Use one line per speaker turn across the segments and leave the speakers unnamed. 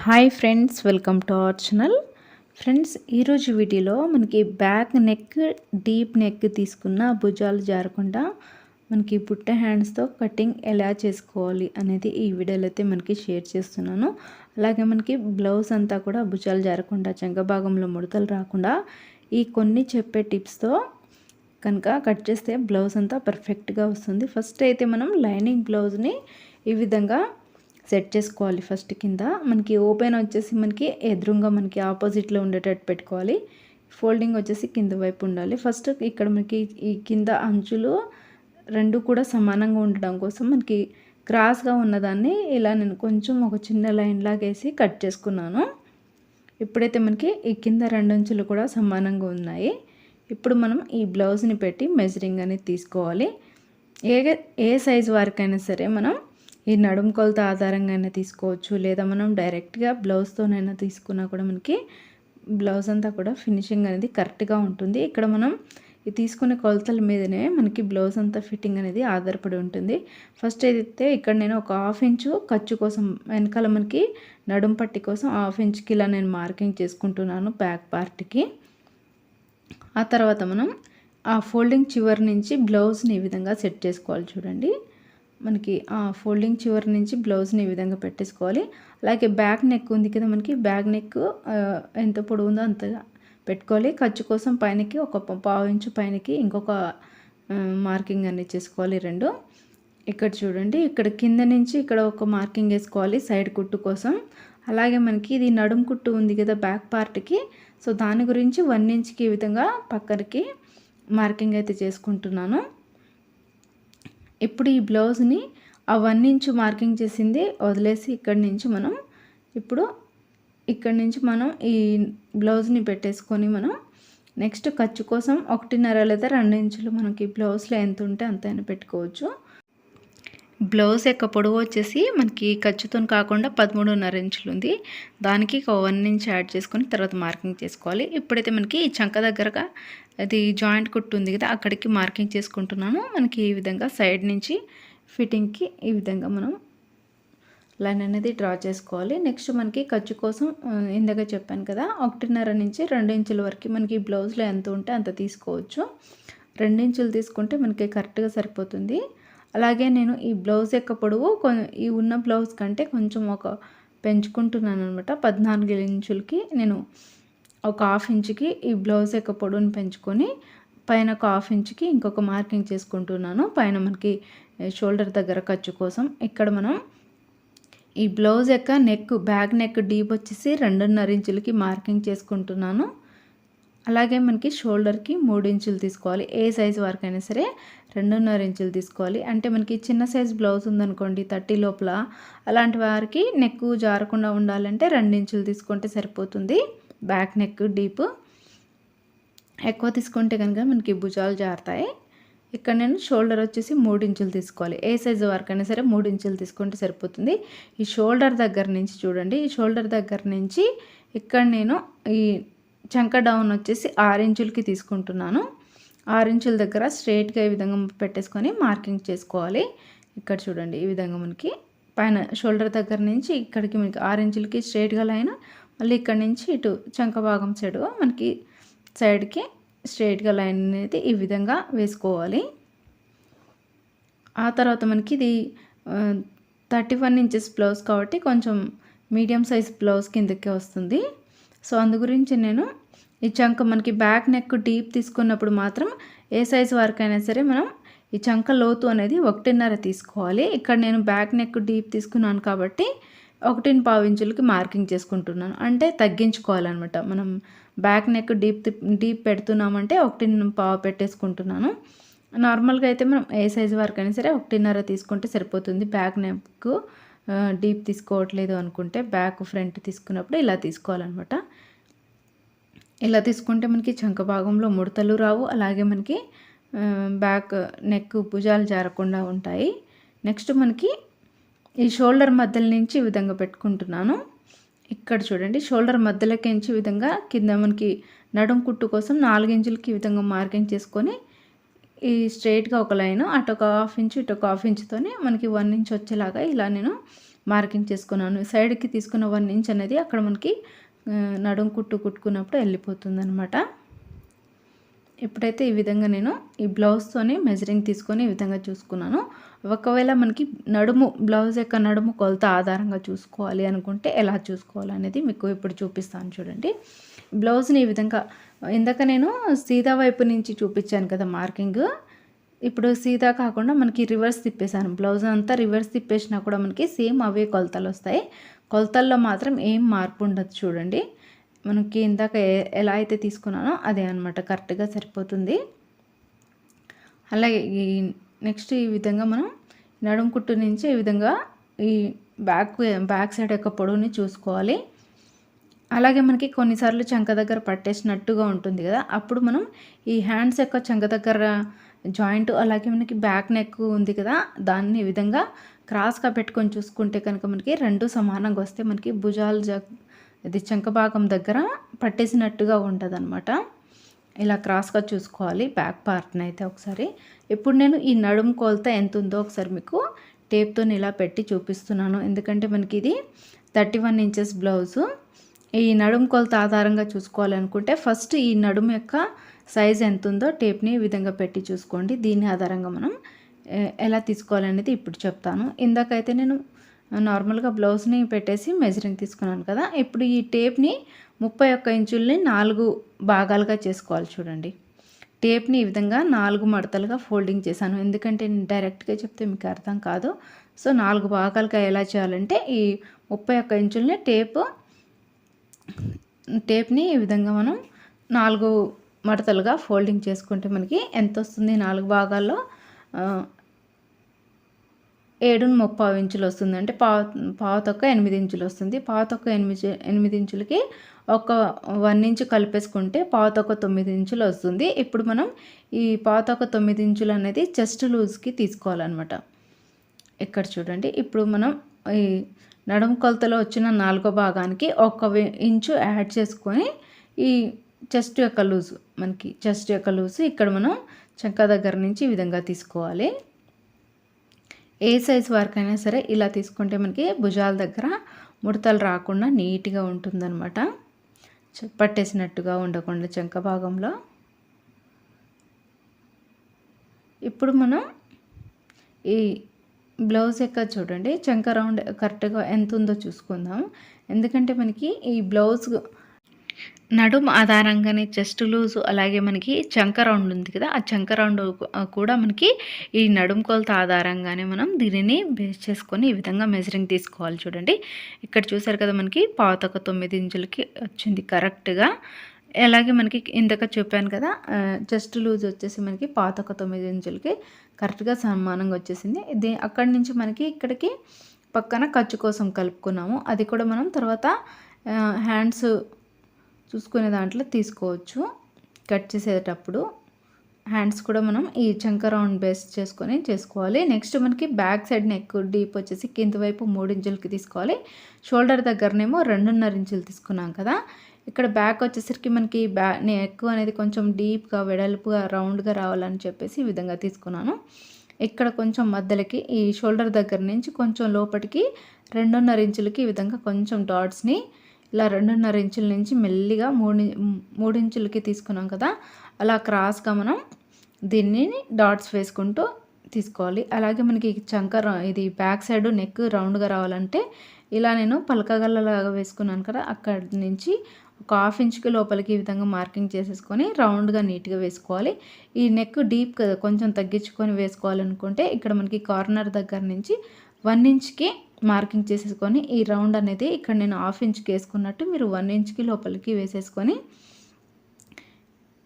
Hi friends, welcome to our channel. Friends, ఈరోజు వీడియోలో మనకి బ్యాక్ నెక్, డీప్ నెక్ తీసుకున్న భుజాలు జారకుండా మనకి బుట్ట హ్యాండ్స్తో కటింగ్ ఎలా చేసుకోవాలి అనేది ఈ వీడియోలో అయితే మనకి షేర్ చేస్తున్నాను. అలాగే మనకి బ్లౌజ్ అంతా కూడా భుజాలు జారకుండా, చంక భాగంలో ముడతలు రాకుండా ఈ కొన్ని చెప్పే టిప్స్తో కనుక కట్ చేస్తే బ్లౌజ్ అంతా పర్ఫెక్ట్గా వస్తుంది. ఫస్ట్ అయితే మనం లైనింగ్ బ్లౌజ్ని ఈ విధంగా సెట్ చేసుకోవాలి. ఫస్ట్ కింద మనకి ఓపెన్ వచ్చేసి మనకి ఎదురుగా మనకి ఆపోజిట్లో ఉండేటట్టు పెట్టుకోవాలి. ఫోల్డింగ్ వచ్చేసి కింద వైపు ఉండాలి. ఫస్ట్ ఇక్కడ మనకి ఈ కింద అంచులు రెండు కూడా సమానంగా ఉండడం కోసం మనకి క్రాస్గా ఉన్నదాన్ని ఇలా నేను కొంచెం ఒక చిన్న లైన్ లాగా వేసి కట్ చేసుకున్నాను. ఇప్పుడైతే మనకి ఈ కింద రెండు అంచులు కూడా సమానంగా ఉన్నాయి. ఇప్పుడు మనం ఈ బ్లౌజ్ని పెట్టి మెజరింగ్ అనేది తీసుకోవాలి. ఏ సైజు వరకైనా సరే మనం ఈ నడుము కొలత ఆధారంగానే తీసుకోవచ్చు, లేదా మనం డైరెక్ట్గా బ్లౌజ్తోనైనా తీసుకున్నా కూడా మనకి బ్లౌజ్ అంతా కూడా ఫినిషింగ్ అనేది కరెక్ట్గా ఉంటుంది. ఇక్కడ మనం ఈ తీసుకునే కొలతల మీదనే మనకి బ్లౌజ్ అంతా ఫిట్టింగ్ అనేది ఆధారపడి ఉంటుంది. ఫస్ట్ అయితే ఇక్కడ నేను ఒక 1/2 ఇంచు ఖర్చు కోసం వెనకాల మనకి నడుము పట్టి కోసం 1/2 ఇంచుకి ఇలా నేను మార్కింగ్ చేసుకుంటున్నాను బ్యాక్ పార్ట్కి. ఆ తర్వాత మనం ఆ ఫోల్డింగ్ చివరి నుంచి బ్లౌజ్ని ఈ విధంగా సెట్ చేసుకోవాలి. చూడండి, మనకి ఆ ఫోల్డింగ్ చివరి నుంచి బ్లౌజ్ని ఈ విధంగా పెట్టేసుకోవాలి. అలాగే బ్యాక్ నెక్ ఉంది కదా, మనకి బ్యాక్ నెక్ ఎంత పొడవు ఉందో అంత పెట్టుకోవాలి. ఖర్చు కోసం పైనకి ఒక 1/2 ఇంచు పైనకి ఇంకొక మార్కింగ్ అనేది చేసుకోవాలి రెండు. ఇక్కడ చూడండి, ఇక్కడ కింద నుంచి ఇక్కడ ఒక మార్కింగ్ వేసుకోవాలి సైడ్ కుట్టు కోసం. అలాగే మనకి ఇది నడుము కుట్టు ఉంది కదా బ్యాక్ పార్ట్కి, సో దాని గురించి 1 ఇంచ్కి ఈ విధంగా పక్కకి మార్కింగ్ అయితే చేసుకుంటున్నాను. ఇప్పుడు ఈ బ్లౌజ్ని ఆ 1 ఇంచు మార్కింగ్ చేసింది వదిలేసి ఇక్కడి నుంచి మనం ఈ బ్లౌజ్ని పెట్టేసుకొని మనం నెక్స్ట్ ఖర్చు కోసం 1.5 లేదా 2 ఇంచులు మనకి బ్లౌజ్లో ఎంత ఉంటే అంతైనా పెట్టుకోవచ్చు. బ్లౌజ్ యొక్క పొడవు వచ్చేసి మనకి ఖర్చుతో కాకుండా 13.5 ఇంచులు ఉంది. దానికి 1 ఇంచ్ యాడ్ చేసుకొని తర్వాత మార్కింగ్ చేసుకోవాలి. ఇప్పుడైతే మనకి ఈ చంక దగ్గరగా అది జాయింట్ కుట్టు ఉంది కదా, అక్కడికి మార్కింగ్ చేసుకుంటున్నాను. మనకి ఈ విధంగా సైడ్ నుంచి ఫిట్టింగ్కి ఈ విధంగా మనం లైన్ అనేది డ్రా చేసుకోవాలి. నెక్స్ట్ మనకి ఖర్చు కోసం ఇందాక చెప్పాను కదా, 1.5 నుంచి 2 ఇంచుల వరకు మనకి బ్లౌజ్లో ఎంత ఉంటే అంత తీసుకోవచ్చు. 2 ఇంచులు తీసుకుంటే మనకి కరెక్ట్గా సరిపోతుంది. అలాగే నేను ఈ బ్లౌజ్ యొక్క పొడవు ఈ ఉన్న బ్లౌజ్ కంటే కొంచెం పెంచుకుంటున్నాను అనమాట. 14 ఇంచులకి నేను ఒక 1/2 ఇంచుకి ఈ బ్లౌజ్ యొక్క పొడవుని పెంచుకొని పైన ఒక 1/2 ఇంచుకి ఇంకొక మార్కింగ్ చేసుకుంటున్నాను. పైన మనకి షోల్డర్ దగ్గర ఖర్చు కోసం ఇక్కడ మనం ఈ బ్లౌజ్ యొక్క బ్యాక్ నెక్ డీప్ వచ్చేసి 2.5 ఇంచులకి మార్కింగ్ చేసుకుంటున్నాను. అలాగే మనకి షోల్డర్కి 3 ఇంచులు తీసుకోవాలి. ఏ సైజు వరకైనా సరే 2.5 ఇంచులు తీసుకోవాలి. అంటే మనకి చిన్న సైజు బ్లౌజ్ ఉందనుకోండి 30 లోపల, అలాంటి వారికి నెక్ జారకుండా ఉండాలంటే 2 ఇంచులు తీసుకుంటే సరిపోతుంది. బ్యాక్ నెక్ డీప్ ఎక్కువ తీసుకుంటే కనుక మనకి భుజాలు జారుతాయి. ఇక్కడ నేను షోల్డర్ వచ్చేసి 3 ఇంచులు తీసుకోవాలి. ఏ సైజు వరకైనా సరే 3 ఇంచులు తీసుకుంటే సరిపోతుంది. ఈ షోల్డర్ దగ్గర నుంచి చూడండి, ఈ షోల్డర్ దగ్గర నుంచి ఇక్కడ నేను ఈ చంక డౌన్ వచ్చేసి 6 ఇంచులకి తీసుకుంటున్నాను. 6 ఇంచుల దగ్గర స్ట్రైట్గా ఈ విధంగా పెట్టేసుకొని మార్కింగ్ చేసుకోవాలి. ఇక్కడ చూడండి, ఈ విధంగా మనకి పైన షోల్డర్ దగ్గర నుంచి ఇక్కడికి మనకి 6 ఇంచులకి స్ట్రైట్గా లైన్, మళ్ళీ ఇక్కడ నుంచి ఇటు చంక భాగం సైడ్గా మనకి సైడ్కి స్ట్రైట్గా లైన్ అనేది ఈ విధంగా వేసుకోవాలి. ఆ తర్వాత మనకి ఇది 31 ఇంచెస్ బ్లౌజ్ కాబట్టి కొంచెం మీడియం సైజ్ బ్లౌజ్ కిందకే వస్తుంది. సో అందు గురించి నేను ఈ చంక మనకి బ్యాక్ నెక్ డీప్ తీసుకున్నప్పుడు మాత్రం ఏ సైజు వరకైనా సరే మనం ఈ చంక లోతు అనేది 1.5 తీసుకోవాలి. ఇక్కడ నేను బ్యాక్ నెక్ డీప్ తీసుకున్నాను కాబట్టి 1.5 ఇంచులకి మార్కింగ్ చేసుకుంటున్నాను. అంటే తగ్గించుకోవాలన్నమాట. మనం బ్యాక్ నెక్ డీప్ పెడుతున్నామంటే 1.5 పెట్టేసుకుంటున్నాను. నార్మల్గా అయితే మనం ఏ సైజు వరకైనా సరే 1.5 తీసుకుంటే సరిపోతుంది. బ్యాక్ నెక్ డీప్ తీసుకోవట్లేదు అనుకుంటే బ్యాక్ ఫ్రంట్ తీసుకున్నప్పుడు ఇలా తీసుకోవాలన్నమాట. ఇలా తీసుకుంటే మనకి చంక భాగంలో ముడతలు రావు, అలాగే మనకి బ్యాక్ నెక్ భుజాలు జారకుండా ఉంటాయి. నెక్స్ట్ మనకి ఈ షోల్డర్ మధ్యల నుంచి ఈ విధంగా పెట్టుకుంటున్నాను. ఇక్కడ చూడండి, షోల్డర్ మధ్యలోకించి ఈ విధంగా కింద మనకి నడుము కుట్టు కోసం 4 ఇంచులకి ఈ విధంగా మార్కింగ్ చేసుకొని ఈ స్ట్రైట్గా ఒక లైన్ అటు ఒక 1/2 ఇంచు ఇటు ఒక 1/2 ఇంచుతోనే మనకి 1 ఇంచ్ వచ్చేలాగా ఇలా నేను మార్కింగ్ చేసుకున్నాను. సైడ్కి తీసుకున్న 1 ఇంచ్ అనేది అక్కడ మనకి నడుం కుట్టు కుట్టుకున్నప్పుడు వెళ్ళిపోతుంది అనమాట. ఇప్పుడైతే ఈ విధంగా నేను ఈ బ్లౌజ్తోనే మెజరింగ్ తీసుకొని ఈ విధంగా చూసుకున్నాను. ఒకవేళ మనకి బ్లౌజ్ యొక్క నడుము కొలత ఆధారంగా చూసుకోవాలి అనుకుంటే ఎలా చూసుకోవాలనేది మీకు ఇప్పుడు చూపిస్తాను చూడండి. బ్లౌజ్ని ఈ విధంగా ఇందాక నేను సీదా వైపు నుంచి చూపించాను కదా మార్కింగ్. ఇప్పుడు సీదా కాకుండా మనకి రివర్స్ తిప్పేసాను. బ్లౌజ్ అంతా రివర్స్ తిప్పేసినా కూడా మనకి సేమ్ అవే కొలతలు వస్తాయి. కొలతల్లో మాత్రం ఏం మార్పు ఉండదు చూడండి. మనకి ఇందాక ఎలా అయితే తీసుకున్నానో అదే అనమాట, కరెక్ట్గా సరిపోతుంది. అలాగే ఈ నెక్స్ట్ ఈ విధంగా మనం నడుం కుట్టు నుంచి ఈ విధంగా ఈ బ్యాక్ సైడ్ యొక్క పొడవుని చూసుకోవాలి. అలాగే మనకి కొన్నిసార్లు చంక దగ్గర పట్టేసినట్టుగా ఉంటుంది కదా, అప్పుడు మనం ఈ హ్యాండ్స్ యొక్క చంక దగ్గర జాయింట్, అలాగే మనకి బ్యాక్ నెక్ ఉంది కదా, దాన్ని ఈ విధంగా క్రాస్గా పెట్టుకొని చూసుకుంటే కనుక మనకి రెండు సమానంగా వస్తే మనకి భుజాలు ఇది చంక భాగం దగ్గర పట్టేసినట్టుగా ఉంటుంది అనమాట. ఇలా క్రాస్గా చూసుకోవాలి బ్యాక్ పార్ట్ని అయితే ఒకసారి. ఇప్పుడు నేను ఈ నడుము కొలత ఎంత ఉందో ఒకసారి మీకు టేప్తో ఇలా పెట్టి చూపిస్తున్నాను. ఎందుకంటే మనకి ఇది 31 ఇంచెస్ బ్లౌజు. ఈ నడుము కొలత ఆధారంగా చూసుకోవాలనుకుంటే ఫస్ట్ ఈ నడుము యొక్క సైజ్ ఎంత ఉందో టేప్ని ఈ విధంగా పెట్టి చూసుకోండి. దీని ఆధారంగా మనం ఎలా తీసుకోవాలనేది ఇప్పుడు చెప్తాను. ఇందాకైతే నేను నార్మల్గా బ్లౌజ్ని పెట్టేసి మెజరింగ్ తీసుకున్నాను కదా. ఇప్పుడు ఈ టేప్ని 31 ఇంచుల్ని 4 భాగాలుగా చేసుకోవాలి చూడండి. టేప్ని ఈ విధంగా 4 మడతలుగా ఫోల్డింగ్ చేశాను. ఎందుకంటే నేను డైరెక్ట్గా చెప్తే మీకు అర్థం కాదు. సో 4 భాగాలుగా ఎలా చేయాలంటే ఈ 31 ఇంచుల్ని టేప్ని ఈ విధంగా మనం 4 మడతలుగా ఫోల్డింగ్ చేసుకుంటే మనకి ఎంత వస్తుంది, 4 భాగాల్లో 7.35 ఇంచులు వస్తుంది. అంటే పావు తక్కువ 8 ఇంచులు వస్తుంది. పావు తక్కువ 8 ఇంచులకి ఒక 1 ఇంచు కలిపేసుకుంటే పావు తక్కువ 9 ఇంచులు వస్తుంది. ఇప్పుడు మనం ఈ పావు తక్కువ 9 ఇంచులు అనేది చెస్ట్ లూజ్కి తీసుకోవాలన్నమాట. ఇక్కడ చూడండి. ఇప్పుడు మనం ఈ నడుము కొలతలో వచ్చిన 4వ భాగానికి 1 ఇంచు యాడ్ చేసుకొని ఈ చెస్ట్ యొక్క లూజు ఇక్కడ మనం చంక దగ్గర నుంచి ఈ విధంగా తీసుకోవాలి. ఏ సైజ్ వరకైనా సరే ఇలా తీసుకుంటే మనకి భుజాల దగ్గర ముడతలు రాకుండా నీట్గా ఉంటుందన్నమాట. పట్టేసినట్టుగా ఉండకుండా చంక భాగంలో. ఇప్పుడు మనం ఈ బ్లౌజ్ యొక్క చూడండి చంక రౌండ్ కరెక్ట్గా ఎంత ఉందో చూసుకుందాం. ఎందుకంటే మనకి ఈ బ్లౌజ్ నడుము ఆధారంగానే చెస్ట్ లూజు, అలాగే మనకి చంక రౌండ్ ఉంది కదా, ఆ చంక రౌండ్ కూడా మనకి ఈ నడుము కొలత ఆధారంగానే మనం దీనిని బేస్ చేసుకొని ఈ విధంగా మెజరింగ్ తీసుకోవాలి చూడండి. ఇక్కడ చూసారు కదా, మనకి పావు తక్కువ 9 ఇంచులకి వచ్చింది కరెక్ట్గా. అలాగే మనకి ఇందాక చెప్పాను కదా, చెస్ట్ లూజ్ వచ్చేసి మనకి పావు తక్కువ 9 ఇంచులకి కరెక్ట్గా సమానంగా వచ్చేసింది. ఇది అక్కడి నుంచి మనకి ఇక్కడికి పక్కన ఖర్చు కోసం కలుపుకున్నాము. అది కూడా మనం తర్వాత హ్యాండ్స్ చూసుకునే దాంట్లో తీసుకోవచ్చు. కట్ చేసేటప్పుడు హ్యాండ్స్ కూడా మనం ఈ చంక రౌండ్ బేస్ చేసుకొని చేసుకోవాలి. నెక్స్ట్ మనకి బ్యాక్ సైడ్ నెక్ డీప్ వచ్చేసి కింద వైపు 3 ఇంచులకి తీసుకోవాలి. షోల్డర్ దగ్గరనేమో 2.5 ఇంచులు తీసుకున్నాం కదా. ఇక్కడ బ్యాక్ వచ్చేసరికి మనకి నెక్ అనేది కొంచెం డీప్గా వెడల్పుగా రౌండ్గా రావాలని చెప్పేసి ఈ విధంగా తీసుకున్నాను. ఇక్కడ కొంచెం మధ్యలోకి ఈ షోల్డర్ దగ్గర నుంచి కొంచెం లోపలికి 2.5 ఇంచులకి ఈ విధంగా కొంచెం డాట్స్ని ఇలా 2.5 ఇంచుల నుంచి మెల్లిగా 3 ఇంచులకి తీసుకున్నాం కదా, అలా క్రాస్గా మనం దీన్ని డాట్స్ వేసుకుంటూ తీసుకోవాలి. అలాగే మనకి ఇది బ్యాక్ సైడ్ నెక్ రౌండ్గా రావాలంటే ఇలా నేను పలకగల్లలాగా వేసుకున్నాను కదా, అక్కడి నుంచి ఒక 1/2 ఇంచుకి లోపలికి ఈ విధంగా మార్కింగ్ చేసేసుకొని రౌండ్గా నీట్గా వేసుకోవాలి. ఈ నెక్ డీప్ కదా, కొంచెం తగ్గించుకొని వేసుకోవాలనుకుంటే ఇక్కడ మనకి కార్నర్ దగ్గర నుంచి 1 ఇంచ్కి మార్కింగ్ చేసేసుకొని ఈ రౌండ్ అనేది ఇక్కడ నేను 1/2 ఇంచ్కి వేసుకున్నట్టు మీరు 1 ఇంచ్కి లోపలికి వేసేసుకొని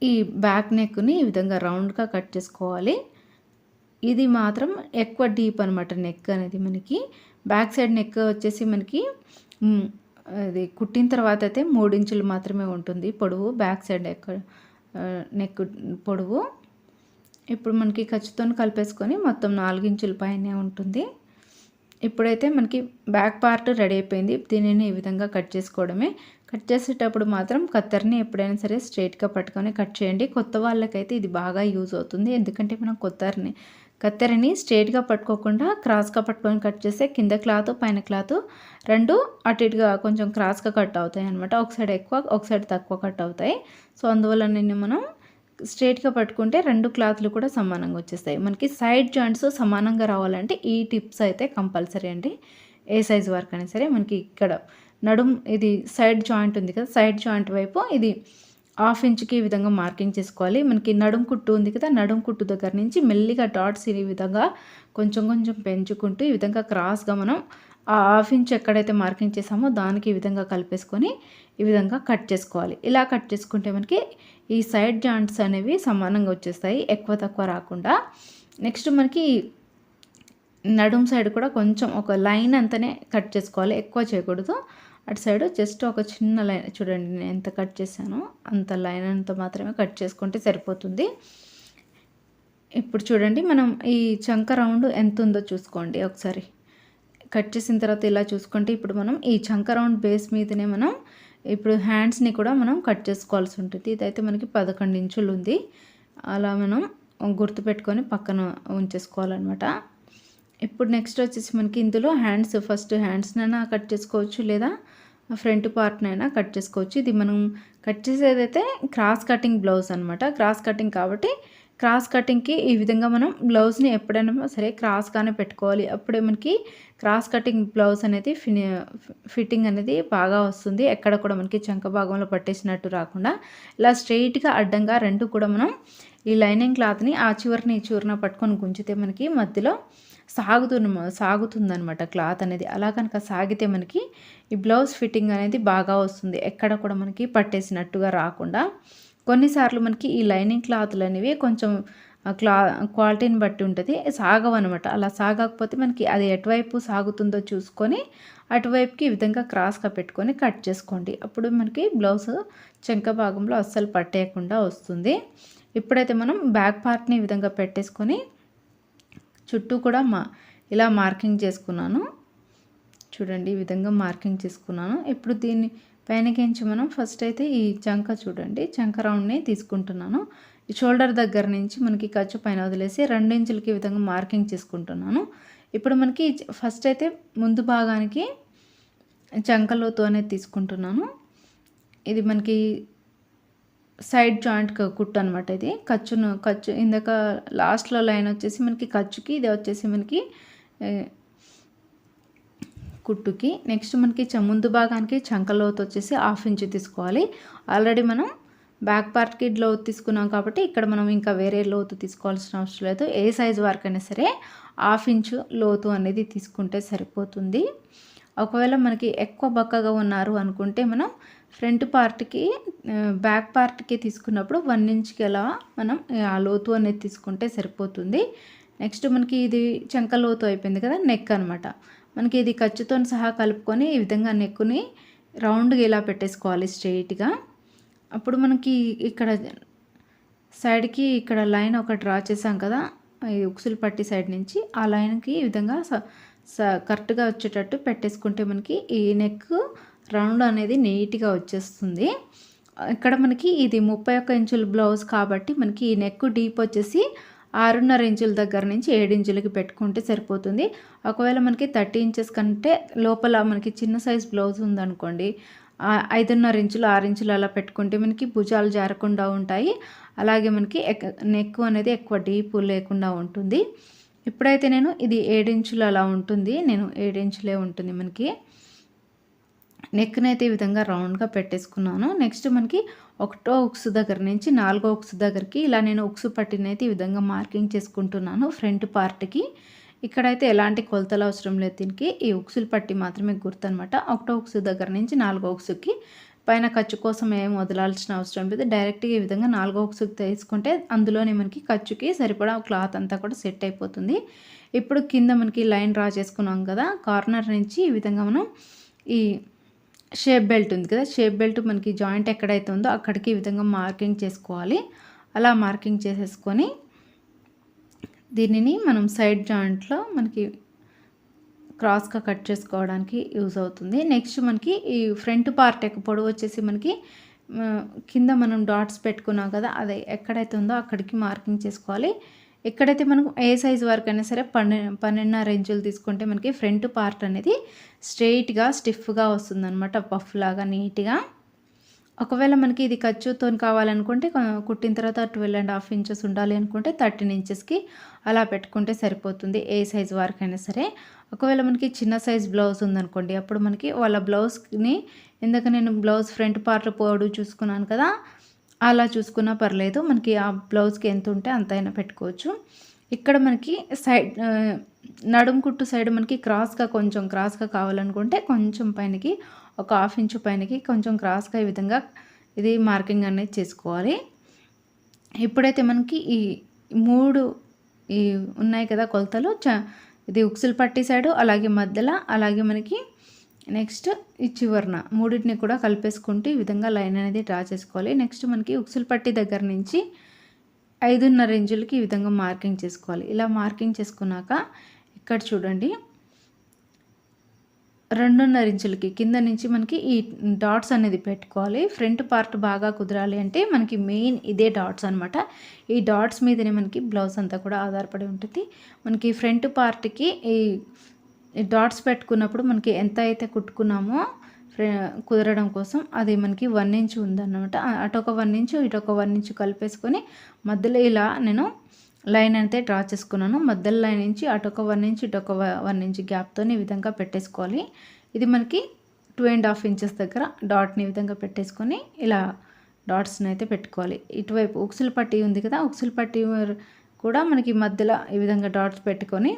ఈ బ్యాక్ నెక్ని ఈ విధంగా రౌండ్గా కట్ చేసుకోవాలి. ఇది మాత్రం ఎక్కువ డీప్ అనమాట నెక్ అనేది. మనకి బ్యాక్ సైడ్ నెక్ వచ్చేసి మనకి అది కుట్టిన తర్వాత అయితే 3 ఇంచులు మాత్రమే ఉంటుంది పొడవు, బ్యాక్ సైడ్ నెక్ పొడవు. ఇప్పుడు మనకి ఖర్చుతో కలిపేసుకొని మొత్తం 4 ఇంచుల పైనే ఉంటుంది. ఇప్పుడైతే మనకి బ్యాక్ పార్ట్ రెడీ అయిపోయింది. దీనిని ఈ విధంగా కట్ చేసుకోవడమే. కట్ చేసేటప్పుడు మాత్రం కత్తెరని ఎప్పుడైనా సరే స్ట్రైట్గా పట్టుకొని కట్ చేయండి. కొత్త వాళ్ళకైతే ఇది బాగా యూజ్ అవుతుంది. ఎందుకంటే మనం కత్తెరని స్ట్రేట్గా పట్టుకోకుండా క్రాస్గా పట్టుకొని కట్ చేస్తే కింద క్లాత్ పైన క్లాత్ రెండు అటు ఇటుగా కొంచెం క్రాస్గా కట్ అవుతాయి అనమాట. ఒక సైడ్ ఎక్కువ ఒక సైడ్ తక్కువ కట్ అవుతాయి. సో అందువల్ల మనం స్ట్రేట్గా పట్టుకుంటే రెండు క్లాత్లు కూడా సమానంగా వచ్చేస్తాయి. మనకి సైడ్ జాయింట్స్ సమానంగా రావాలంటే ఈ టిప్స్ అయితే కంపల్సరీ అండి. ఏ సైజ్ వర్క్ అయినా సరే మనకి ఇక్కడ నడుం ఇది సైడ్ జాయింట్ ఉంది కదా, సైడ్ జాయింట్ వైపు ఇది 1/2 ఇంచ్కి ఈ విధంగా మార్కింగ్ చేసుకోవాలి. మనకి నడుం కుట్టు ఉంది కదా, నడుం కుట్టు దగ్గర నుంచి మెల్లిగా డాట్స్ ఈ విధంగా కొంచెం కొంచెం పెంచుకుంటూ ఈ విధంగా క్రాస్గా మనం ఆ 1/2 ఇంచ్ ఎక్కడైతే మార్కింగ్ చేసామో దానికి ఈ విధంగా కలిపేసుకొని ఈ విధంగా కట్ చేసుకోవాలి. ఇలా కట్ చేసుకుంటే మనకి ఈ సైడ్ జాయింట్స్ అనేవి సమానంగా వచ్చేస్తాయి, ఎక్కువ తక్కువ రాకుండా. నెక్స్ట్ మనకి నడుం సైడ్ కూడా కొంచెం ఒక లైన్ అంతనే కట్ చేసుకోవాలి, ఎక్కువ చేయకూడదు. అటు సైడ్ జస్ట్ ఒక చిన్న లైన్ చూడండి, నేను ఎంత కట్ చేశానో అంత లైన్ అంత మాత్రమే కట్ చేసుకుంటే సరిపోతుంది. ఇప్పుడు చూడండి, మనం ఈ చంక రౌండ్ ఎంత ఉందో చూసుకోండి ఒకసారి. కట్ చేసిన తర్వాత ఇలా చూసుకుంటే ఇప్పుడు మనం ఈ చంక రౌండ్ బేస్ మీదనే మనం ఇప్పుడు హ్యాండ్స్ని కూడా మనం కట్ చేసుకోవాల్సి ఉంటుంది. ఇదైతే మనకి 11 ఇంచులు ఉంది. అలా మనం గుర్తుపెట్టుకొని పక్కన ఉంచేసుకోవాలన్నమాట. ఇప్పుడు నెక్స్ట్ వచ్చేసి మనకి ఇందులో ఫస్ట్ హ్యాండ్స్నైనా కట్ చేసుకోవచ్చు, లేదా ఫ్రంట్ పార్ట్నైనా కట్ చేసుకోవచ్చు. ఇది మనం కట్ చేసేదైతే క్రాస్ కటింగ్ బ్లౌజ్ అనమాట. క్రాస్ కటింగ్ కాబట్టి క్రాస్ కటింగ్కి ఈ విధంగా మనం బ్లౌజ్ని ఎప్పుడైనా సరే క్రాస్గానే పెట్టుకోవాలి. అప్పుడే మనకి క్రాస్ కటింగ్ బ్లౌజ్ అనేది ఫిట్టింగ్ అనేది బాగా వస్తుంది. ఎక్కడ కూడా మనకి చంక భాగంలో పట్టేసినట్టు రాకుండా ఇలా స్ట్రెయిట్గా అడ్డంగా రెండు కూడా మనం ఈ లైనింగ్ క్లాత్ని ఆ చివరిని ఈ చివరిన పట్టుకొని గుంజితే మనకి మధ్యలో సాగుతుందనమాట క్లాత్ అనేది. అలా కనుక సాగితే మనకి ఈ బ్లౌజ్ ఫిట్టింగ్ అనేది బాగా వస్తుంది, ఎక్కడ కూడా మనకి పట్టేసినట్టుగా రాకుండా. కొన్నిసార్లు మనకి ఈ లైనింగ్ క్లాత్లు అనేవి కొంచెం క్వాలిటీని బట్టి ఉంటుంది, సాగవన్నమాట. అలా సాగకపోతే మనకి అది ఎటువైపు సాగుతుందో చూసుకొని అటువైపుకి ఈ విధంగా క్రాస్గా పెట్టుకొని కట్ చేసుకోండి. అప్పుడు మనకి బ్లౌజ్ చంక భాగంలో అస్సలు పట్టేయకుండా వస్తుంది. ఇప్పుడైతే మనం బ్యాక్ పార్ట్ని ఈ విధంగా పెట్టేసుకొని చుట్టూ కూడా ఇలా మార్కింగ్ చేసుకున్నాను. చూడండి, ఈ విధంగా మార్కింగ్ చేసుకున్నాను. ఇప్పుడు దీన్ని పైనకించి మనం ఫస్ట్ అయితే ఈ చంక చూడండి, చంక రౌండ్ని తీసుకుంటున్నాను. ఈ షోల్డర్ దగ్గర నుంచి మనకి ఖర్చు పైన వదిలేసి 2 ఇంచులకి ఈ విధంగా మార్కింగ్ చేసుకుంటున్నాను. ఇప్పుడు మనకి ఫస్ట్ అయితే ముందు భాగానికి చంకలోతు అనేది తీసుకుంటున్నాను. ఇది మనకి సైడ్ జాయింట్ కుట్టు అనమాట. ఇది ఖర్చు ఇందాక లాస్ట్లో లైన్ వచ్చేసి మనకి ఖర్చుకి, ఇది వచ్చేసి మనకి కుట్టుకి. నెక్స్ట్ మనకి ముందు భాగానికి చంక లోతు వచ్చేసి 1/2 ఇంచ్ తీసుకోవాలి. ఆల్రెడీ మనం బ్యాక్ పార్ట్కి లోతు తీసుకున్నాం కాబట్టి ఇక్కడ మనం ఇంకా వేరే లోతు తీసుకోవాల్సిన అవసరం లేదు. ఏ సైజు వరకు అయినా సరే 1/2 ఇంచ్ లోతు అనేది తీసుకుంటే సరిపోతుంది. ఒకవేళ మనకి ఎక్కువ బక్కగా ఉన్నారు అనుకుంటే మనం ఫ్రంట్ పార్ట్కి బ్యాక్ పార్ట్కి తీసుకున్నప్పుడు 1 ఇంచ్కి అలా మనం ఆ లోతు అనేది తీసుకుంటే సరిపోతుంది. నెక్స్ట్ మనకి ఇది చంక లోతు అయిపోయింది కదా, నెక్ అనమాట. మనకి ఇది ఖర్చుతో సహా కలుపుకొని ఈ విధంగా నెక్కుని రౌండ్గా ఇలా పెట్టేసుకోవాలి స్ట్రెయిట్గా. అప్పుడు మనకి ఇక్కడ సైడ్కి ఇక్కడ లైన్ ఒక డ్రా చేసాం కదా, ఈ ఉక్సులు పట్టి సైడ్ నుంచి ఆ లైన్కి ఈ విధంగా కరెక్ట్గా వచ్చేటట్టు పెట్టేసుకుంటే మనకి ఈ నెక్ రౌండ్ అనేది నీట్గా వచ్చేస్తుంది. ఇక్కడ మనకి ఇది 31 ఇంచుల బ్లౌజ్ కాబట్టి మనకి ఈ నెక్ డీప్ వచ్చేసి 6.5 ఇంచుల దగ్గర నుంచి 7 ఇంచులకి పెట్టుకుంటే సరిపోతుంది. ఒకవేళ మనకి 30 ఇంచెస్ కంటే లోపల మనకి చిన్న సైజ్ బ్లౌజ్ ఉందనుకోండి, 5.5 ఇంచులు 6 ఇంచులు అలా పెట్టుకుంటే మనకి భుజాలు జారకుండా ఉంటాయి. అలాగే మనకి నెక్ అనేది ఎక్కువ డీప్ లేకుండా ఉంటుంది. ఇప్పుడైతే నేను ఇది 7 ఇంచులు అలా ఉంటుంది, 7 ఇంచులే ఉంటుంది మనకి. నెక్ని అయితే ఈ విధంగా రౌండ్గా పెట్టేసుకున్నాను. నెక్స్ట్ మనకి 1వ ఉక్సు దగ్గర నుంచి 4వ ఉక్సు దగ్గరికి ఇలా నేను ఉక్సు పట్టిని అయితే ఈ విధంగా మార్కింగ్ చేసుకుంటున్నాను ఫ్రంట్ పార్ట్కి. ఇక్కడైతే ఎలాంటి కొలతలు అవసరం లేదు దీనికి, ఈ ఉక్సులు పట్టి మాత్రమే గుర్తు అనమాట. 1వ ఉక్సు దగ్గర నుంచి 4వ ఉక్సుకి పైన ఖర్చు కోసం ఏం వదలాల్సిన అవసరం లేదు. డైరెక్ట్గా ఈ విధంగా 4వ ఉక్సుకి తీసుకుంటే అందులోనే మనకి ఖర్చుకి సరిపడా క్లాత్ అంతా కూడా సెట్ అయిపోతుంది. ఇప్పుడు కింద మనకి లైన్ డ్రా చేసుకున్నాం కదా, కార్నర్ నుంచి ఈ విధంగా మనం ఈ షేప్ బెల్ట్ ఉంది కదా, షేప్ బెల్ట్ మనకి జాయింట్ ఎక్కడైతే ఉందో అక్కడికి ఈ విధంగా మార్కింగ్ చేసుకోవాలి. అలా మార్కింగ్ చేసేసుకొని దీనిని మనం సైడ్ జాయింట్లో మనకి క్రాస్గా కట్ చేసుకోవడానికి యూజ్ అవుతుంది. నెక్స్ట్ మనకి ఈ ఫ్రంట్ పార్ట్ యొక్క పొడవు వచ్చేసి మనకి కింద మనం డాట్స్ పెట్టుకున్నాం కదా, అది ఎక్కడైతే ఉందో అక్కడికి మార్కింగ్ చేసుకోవాలి. ఎక్కడైతే మనం ఏ సైజు వరకు అయినా సరే 12.5 ఇంచులు తీసుకుంటే మనకి ఫ్రంట్ పార్ట్ అనేది స్ట్రెయిట్గా స్టిఫ్గా వస్తుందన్నమాట, పఫ్ లాగా నీట్గా. ఒకవేళ మనకి ఇది ఖర్చుతో కావాలనుకుంటే కుట్టిన తర్వాత 12.5 ఇంచెస్ ఉండాలి అనుకుంటే 13 ఇంచెస్కి అలా పెట్టుకుంటే సరిపోతుంది, ఏ సైజు వరకైనా సరే. ఒకవేళ మనకి చిన్న సైజ్ బ్లౌజ్ ఉందనుకోండి, అప్పుడు మనకి వాళ్ళ బ్లౌజ్ని ఇందాక నేను బ్లౌజ్ ఫ్రంట్ పార్ట్ పొడవు చూసుకున్నాను కదా, అలా చూసుకున్నా పర్లేదు. మనకి ఆ బ్లౌజ్కి ఎంత ఉంటే అంత అయినా పెట్టుకోవచ్చు. ఇక్కడ మనకి సైడ్ నడుము కుట్టు సైడ్ మనకి కొంచెం క్రాస్గా కావాలనుకుంటే కొంచెం పైనకి ఒక 1/2 ఇంచు పైనకి కొంచెం క్రాస్గా ఈ విధంగా ఇది మార్కింగ్ అనేది చేసుకోవాలి. ఇప్పుడైతే మనకి ఈ 3 ఈ ఉన్నాయి కదా కొలతలు, ఇది ఉక్సులు పట్టి సైడు, అలాగే మధ్యలో, అలాగే మనకి నెక్స్ట్ ఈ చివరన మూడింటిని కూడా కలిపేసుకుంటూ ఈ విధంగా లైన్ అనేది డ్రా చేసుకోవాలి. నెక్స్ట్ మనకి ఉక్సులు పట్టి దగ్గర నుంచి 5.5 ఇంచులకి ఈ విధంగా మార్కింగ్ చేసుకోవాలి. ఇలా మార్కింగ్ చేసుకున్నాక ఇక్కడ చూడండి 2.5 ఇంచులకి కింద నుంచి మనకి ఈ డాట్స్ అనేది పెట్టుకోవాలి. ఫ్రంట్ పార్ట్ బాగా కుదరాలి అంటే మనకి మెయిన్ ఇదే డాట్స్ అనమాట. ఈ డాట్స్ మీదనే మనకి బ్లౌజ్ అంతా కూడా ఆధారపడి ఉంటుంది. మనకి ఫ్రంట్ పార్ట్కి ఈ డాట్స్ పెట్టుకున్నప్పుడు మనకి ఎంత అయితే కుట్టుకున్నామో కుదరడం కోసం అది మనకి 1 ఇంచు ఉందన్నమాట. అటొక 1 ఇంచు ఇటొక 1 ఇంచు కలిపేసుకొని మధ్యలో ఇలా నేను లైన్ అయితే డ్రా చేసుకున్నాను. మధ్యలో లైన్ నుంచి అటొక 1 ఇంచు ఇటొక 1 ఇంచు గ్యాప్తో ఈ విధంగా పెట్టేసుకోవాలి. ఇది మనకి 2.5 ఇంచెస్ దగ్గర డాట్ని ఈ విధంగా పెట్టేసుకొని ఇలా డాట్స్ని అయితే పెట్టుకోవాలి. ఇటువైపు ఉక్సులు పట్టి ఉంది కదా, ఉక్సులు పట్టి కూడా మనకి మధ్యలో ఈ విధంగా డాట్స్ పెట్టుకొని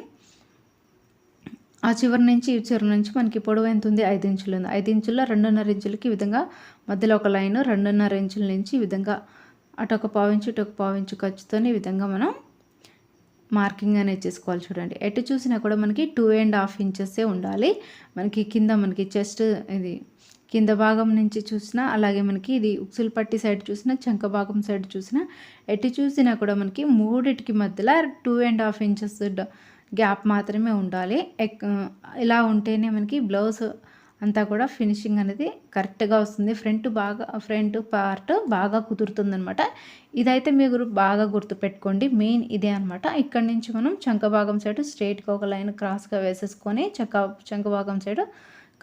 ఆ చివరి నుంచి ఈ చివరి నుంచి మనకి పొడవు ఎంత ఉంది, 5 ఇంచులు ఉంది. 5 ఇంచుల్లో 2.5 ఇంచులకి ఈ విధంగా మధ్యలో ఒక లైన్ 2.5 ఇంచుల నుంచి ఈ విధంగా అటొక 1/4 ఇంచు ఇటొక 1/4 ఇంచు ఖర్చుతో ఈ విధంగా మనం మార్కింగ్ అనేది చేసుకోవాలి. చూడండి ఎటు చూసినా కూడా మనకి 2.5 ఇంచెసే ఉండాలి. మనకి కింద మనకి చెస్ట్ ఇది కింద భాగం నుంచి చూసినా, అలాగే మనకి ఇది ఉక్సులు పట్టి సైడ్ చూసినా, చంక భాగం సైడ్ చూసినా, ఎటు చూసినా కూడా మనకి మూడిటికి మధ్యలో 2.5 ఇంచెస్ గ్యాప్ మాత్రమే ఉండాలి. ఇలా ఉంటేనే మనకి బ్లౌజ్ అంతా కూడా ఫినిషింగ్ అనేది కరెక్ట్గా వస్తుంది. ఫ్రంట్ పార్ట్ బాగా కుదురుతుందనమాట. ఇదైతే మీరు బాగా గుర్తుపెట్టుకోండి, మెయిన్ ఇదే అనమాట. ఇక్కడ నుంచి మనం చంక భాగం సైడ్ స్ట్రైట్గా ఒక లైన్ క్రాస్గా వేసేసుకొని చంక భాగం సైడ్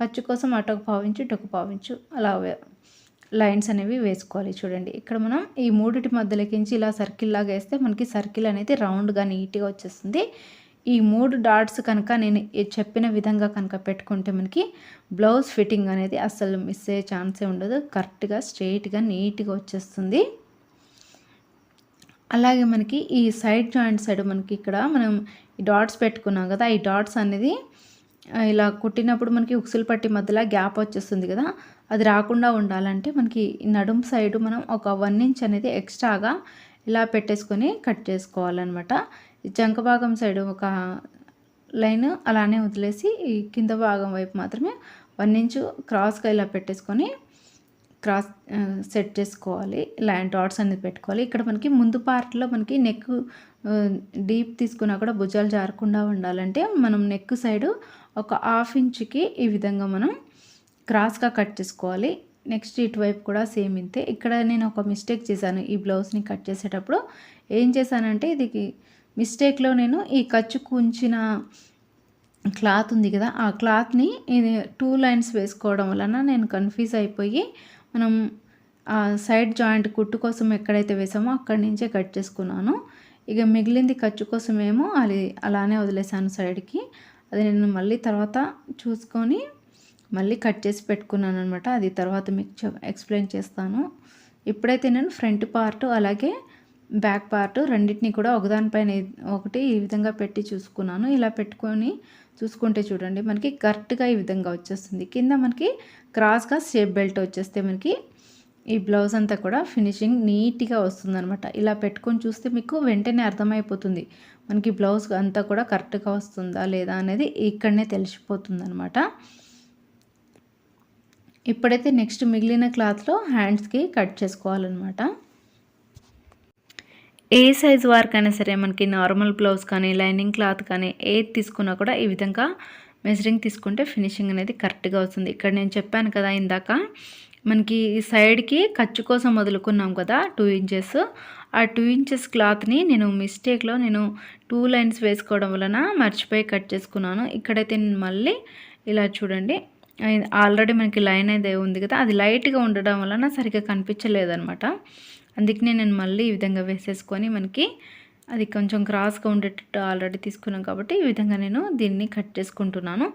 ఖర్చు కోసం అటొక 1/4 ఇంచు ఇటొక 1/4 ఇంచు అలా లైన్స్ అనేవి వేసుకోవాలి. చూడండి ఇక్కడ మనం ఈ మూడిటి మధ్యలోకించి ఇలా సర్కిల్ లాగా వేస్తే మనకి సర్కిల్ అనేది రౌండ్గా నీట్గా వచ్చేస్తుంది. ఈ 3 డాట్స్ కనుక నేను చెప్పిన విధంగా కనుక పెట్టుకుంటే మనకి బ్లౌజ్ ఫిట్టింగ్ అనేది అస్సలు మిస్ అయ్యే ఛాన్సే ఉండదు. కరెక్ట్గా స్ట్రెయిట్గా నీట్గా వచ్చేస్తుంది. అలాగే మనకి ఈ సైడ్ జాయింట్ సైడ్ మనకి ఇక్కడ మనం ఈ డాట్స్ పెట్టుకున్నాం కదా, ఈ డాట్స్ అనేది ఇలా కుట్టినప్పుడు మనకి ఉక్సులు పట్టి మధ్యలో గ్యాప్ వచ్చేస్తుంది కదా, అది రాకుండా ఉండాలంటే మనకి నడుము సైడు మనం ఒక 1 ఇంచ్ అనేది ఎక్స్ట్రాగా ఇలా పెట్టేసుకొని కట్ చేసుకోవాలన్నమాట. ఈ చంక భాగం సైడ్ ఒక లైన్ అలానే వదిలేసి ఈ కింద భాగం వైపు మాత్రమే 1 ఇంచు క్రాస్గా ఇలా పెట్టేసుకొని సెట్ చేసుకోవాలి. లైన్ డాట్స్ అనేది పెట్టుకోవాలి. ఇక్కడ మనకి ముందు పార్ట్లో మనకి నెక్ డీప్ తీసుకున్నా కూడా భుజాలు జారకుండా ఉండాలంటే మనం నెక్ సైడు ఒక 1/2 ఇంచుకి ఈ విధంగా మనం క్రాస్గా కట్ చేసుకోవాలి. నెక్స్ట్ ఇటువైపు కూడా సేమ్ ఇంతే. ఇక్కడ నేను ఒక మిస్టేక్ చేశాను. ఈ బ్లౌజ్ని కట్ చేసేటప్పుడు ఏం చేశానంటే ఇది మిస్టేక్లో నేను ఈ ఖర్చుకు ఉంచిన క్లాత్ ఉంది కదా, ఆ క్లాత్ని ఇది 2 లైన్స్ వేసుకోవడం వలన నేను కన్ఫ్యూజ్ అయిపోయి మనం సైడ్ జాయింట్ కుట్టు కోసం ఎక్కడైతే వేసామో అక్కడి నుంచే కట్ చేసుకున్నాను. ఇక మిగిలింది ఖర్చు కోసమేమో అది అలానే వదిలేసాను సైడ్కి. అది నేను మళ్ళీ తర్వాత చూసుకొని మళ్ళీ కట్ చేసి పెట్టుకున్నాను అనమాట. అది తర్వాత మీకు ఎక్స్ప్లెయిన్ చేస్తాను. ఇప్పుడైతే నేను ఫ్రంట్ పార్ట్ అలాగే బ్యాక్ పార్ట్ రెండింటిని కూడా ఒకదానిపైన ఒకటి ఈ విధంగా పెట్టి చూసుకున్నాను. ఇలా పెట్టుకొని చూసుకుంటే చూడండి మనకి కరెక్ట్గా ఈ విధంగా వచ్చేస్తుంది. కింద మనకి క్రాస్గా షేప్ బెల్ట్ వచ్చేస్తే మనకి ఈ బ్లౌజ్ అంతా కూడా ఫినిషింగ్ నీట్గా వస్తుందన్నమాట. ఇలా పెట్టుకొని చూస్తే మీకు వెంటనే అర్థమైపోతుంది మనకి బ్లౌజ్ అంతా కూడా కరెక్ట్గా వస్తుందా లేదా అనేది ఇక్కడనే తెలిసిపోతుంది అనమాట. ఇప్పుడైతే నెక్స్ట్ మిగిలిన క్లాత్లో హ్యాండ్స్కి కట్ చేసుకోవాలన్నమాట. ఏ సైజు వారికైనా సరే మనకి నార్మల్ బ్లౌజ్ కానీ లైనింగ్ క్లాత్ కానీ ఏది తీసుకున్నా కూడా ఈ విధంగా మెజరింగ్ తీసుకుంటే ఫినిషింగ్ అనేది కరెక్ట్గా వస్తుంది. ఇక్కడ నేను చెప్పాను కదా ఇందాక మనకి సైడ్కి ఖర్చు కోసం వదులుకున్నాం కదా 2 ఇంచెస్, ఆ 2 ఇంచెస్ క్లాత్ని నేను మిస్టేక్లో 2 లైన్స్ వేసుకోవడం వలన మర్చిపోయి కట్ చేసుకున్నాను. ఇక్కడైతే నేను మళ్ళీ ఇలా చూడండి, ఆల్రెడీ మనకి లైన్ అయితే ఉంది కదా, అది లైట్గా ఉండడం వలన సరిగ్గా కనిపించలేదనమాట. అందుకనే నేను మళ్ళీ ఈ విధంగా వేసేసుకొని మనకి అది కొంచెం క్రాస్గా ఉండేటట్టు ఆల్రెడీ తీసుకున్నాం కాబట్టి ఈ విధంగా నేను దీన్ని కట్ చేసుకుంటున్నాను.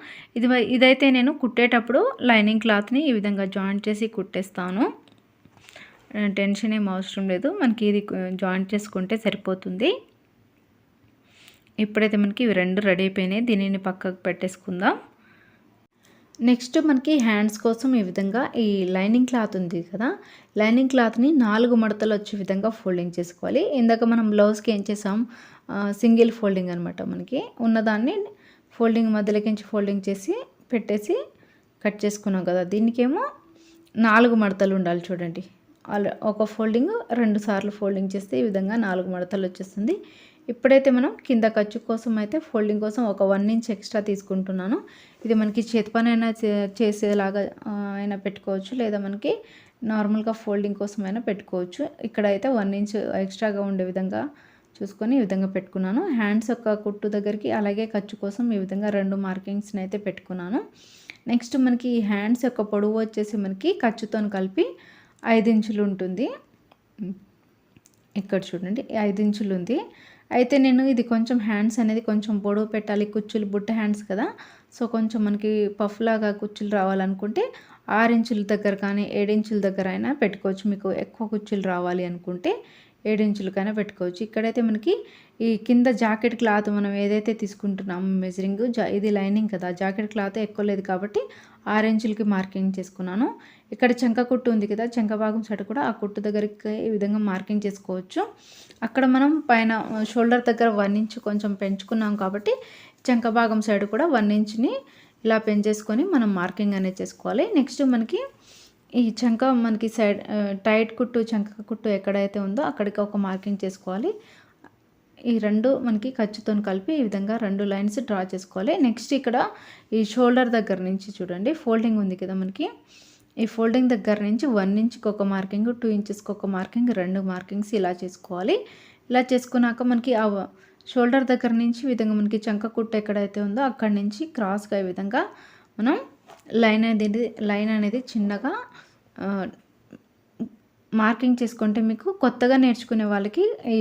ఇదైతే నేను కుట్టేటప్పుడు లైనింగ్ క్లాత్ని ఈ విధంగా జాయింట్ చేసి కుట్టేస్తాను. టెన్షన్ ఏం అవసరం లేదు, మనకి ఇది జాయింట్ చేసుకుంటే సరిపోతుంది. ఇప్పుడైతే మనకి ఇవి 2 రెడీ అయిపోయినాయి. దీనిని పక్కకు పెట్టేసుకుందాం. నెక్స్ట్ మనకి హ్యాండ్స్ కోసం ఈ విధంగా ఈ లైనింగ్ క్లాత్ ఉంది కదా, లైనింగ్ క్లాత్ని 4 మడతలు వచ్చే విధంగా ఫోల్డింగ్ చేసుకోవాలి. ఇందాక మనం బ్లౌజ్కి ఏం చేసాం, సింగిల్ ఫోల్డింగ్ అనమాట. మనకి ఉన్నదాన్ని ఫోల్డింగ్ మధ్యలోకించి ఫోల్డింగ్ చేసి పెట్టేసి కట్ చేసుకున్నాం కదా, దీనికేమో 4 మడతలు ఉండాలి. చూడండి, ఒక ఫోల్డింగ్ 2 సార్లు ఫోల్డింగ్ చేస్తే ఈ విధంగా 4 మడతలు వచ్చేస్తుంది. ఇప్పుడైతే మనం కింద ఖర్చు కోసం అయితే ఫోల్డింగ్ కోసం ఒక 1 ఇంచ్ ఎక్స్ట్రా తీసుకుంటున్నాను. ఇది మనకి చేతి పని అయినా చేసేలాగా అయినా పెట్టుకోవచ్చు, లేదా మనకి నార్మల్గా ఫోల్డింగ్ కోసం అయినా పెట్టుకోవచ్చు. ఇక్కడైతే 1 ఇంచ్ ఎక్స్ట్రాగా ఉండే విధంగా చూసుకొని ఈ విధంగా పెట్టుకున్నాను. హ్యాండ్స్ యొక్క కుట్టు దగ్గరికి అలాగే ఖర్చు కోసం ఈ విధంగా 2 మార్కింగ్స్ని అయితే పెట్టుకున్నాను. నెక్స్ట్ మనకి ఈ హ్యాండ్స్ యొక్క పొడవు వచ్చేసి మనకి ఖర్చుతో కలిపి 5 ఇంచులు ఉంటుంది. ఇక్కడ చూడండి 5 ఇంచులు ఉంది. అయితే నేను ఇది కొంచెం హ్యాండ్స్ అనేది కొంచెం పొడవు పెట్టాలి, కుచ్చులు బుట్ట హ్యాండ్స్ కదా, సో కొంచెం మనకి పఫ్ లాగా కుచ్చులు రావాలనుకుంటే 6 ఇంచుల దగ్గర కానీ 7 ఇంచుల దగ్గర అయినా పెట్టుకోవచ్చు. మీకు ఎక్కువ కుచ్చులు రావాలి అనుకుంటే 7 ఇంచులకైనా పెట్టుకోవచ్చు. ఇక్కడైతే మనకి ఈ కింద జాకెట్ క్లాత్ మనం ఏదైతే తీసుకుంటున్నామో మెజరింగ్, ఇది లైనింగ్ కదా, జాకెట్ క్లాత్ ఎక్కువ లేదు కాబట్టి 6 ఇంచులకి మార్కింగ్ చేసుకున్నాను. ఇక్కడ చంక కుట్టు ఉంది కదా, చంక భాగం సైడ్ కూడా ఆ కుట్టు దగ్గరికి ఈ విధంగా మార్కింగ్ చేసుకోవచ్చు. అక్కడ మనం పైన షోల్డర్ దగ్గర 1 ఇంచ్ కొంచెం పెంచుకున్నాం కాబట్టి చంక భాగం సైడ్ కూడా 1 ఇంచ్ని ఇలా పెంచేసుకొని మనం మార్కింగ్ అనేది చేసుకోవాలి. నెక్స్ట్ మనకి ఈ చంక మనకి సైడ్ టైట్ కుట్టు, చంక కుట్టు ఎక్కడైతే ఉందో అక్కడికి ఒక మార్కింగ్ చేసుకోవాలి. ఈ 2 మనకి ఖర్చుతో కలిపి ఈ విధంగా 2 లైన్స్ డ్రా చేసుకోవాలి. నెక్స్ట్ ఇక్కడ ఈ షోల్డర్ దగ్గర నుంచి చూడండి ఫోల్డింగ్ ఉంది కదా మనకి, ఈ ఫోల్డింగ్ దగ్గర నుంచి 1 ఇంచ్కి ఒక మార్కింగ్, 2 ఇంచెస్కి ఒక మార్కింగ్, 2 మార్కింగ్స్ ఇలా చేసుకోవాలి. ఇలా చేసుకున్నాక మనకి ఆ షోల్డర్ దగ్గర నుంచి ఈ విధంగా మనకి చంక కుట్టు ఎక్కడైతే ఉందో అక్కడి నుంచి క్రాస్గా ఈ విధంగా మనం లైన్ అనేది చిన్నగా మార్కింగ్ చేసుకుంటే మీకు కొత్తగా నేర్చుకునే వాళ్ళకి ఈ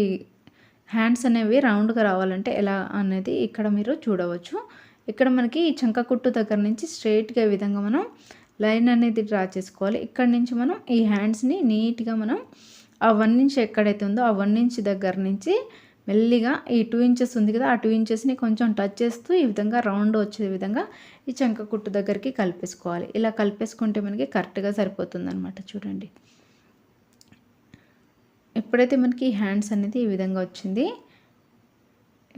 హ్యాండ్స్ అనేవి రౌండ్గా రావాలంటే ఎలా అనేది ఇక్కడ మీరు చూడవచ్చు. ఇక్కడ మనకి ఈ చంక కుట్టు దగ్గర నుంచి స్ట్రైట్గా ఈ విధంగా మనం లైన్ అనేది డ్రా చేసుకోవాలి. ఇక్కడ నుంచి మనం ఈ హ్యాండ్స్ని నీట్గా మనం ఆ 1 ఇంచ్ ఎక్కడైతే ఉందో ఆ 1 ఇంచ్ దగ్గర నుంచి మెల్లిగా ఈ 2 ఇంచెస్ ఉంది కదా, ఆ 2 ఇంచెస్ని కొంచెం టచ్ చేస్తూ ఈ విధంగా రౌండ్ వచ్చే విధంగా ఈ చంక కుట్టు దగ్గరికి కలిపేసుకోవాలి. ఇలా కలిపేసుకుంటే మనకి కరెక్ట్గా సరిపోతుంది అనమాట. చూడండి, ఎప్పుడైతే మనకి హ్యాండ్స్ అనేది ఈ విధంగా వచ్చింది,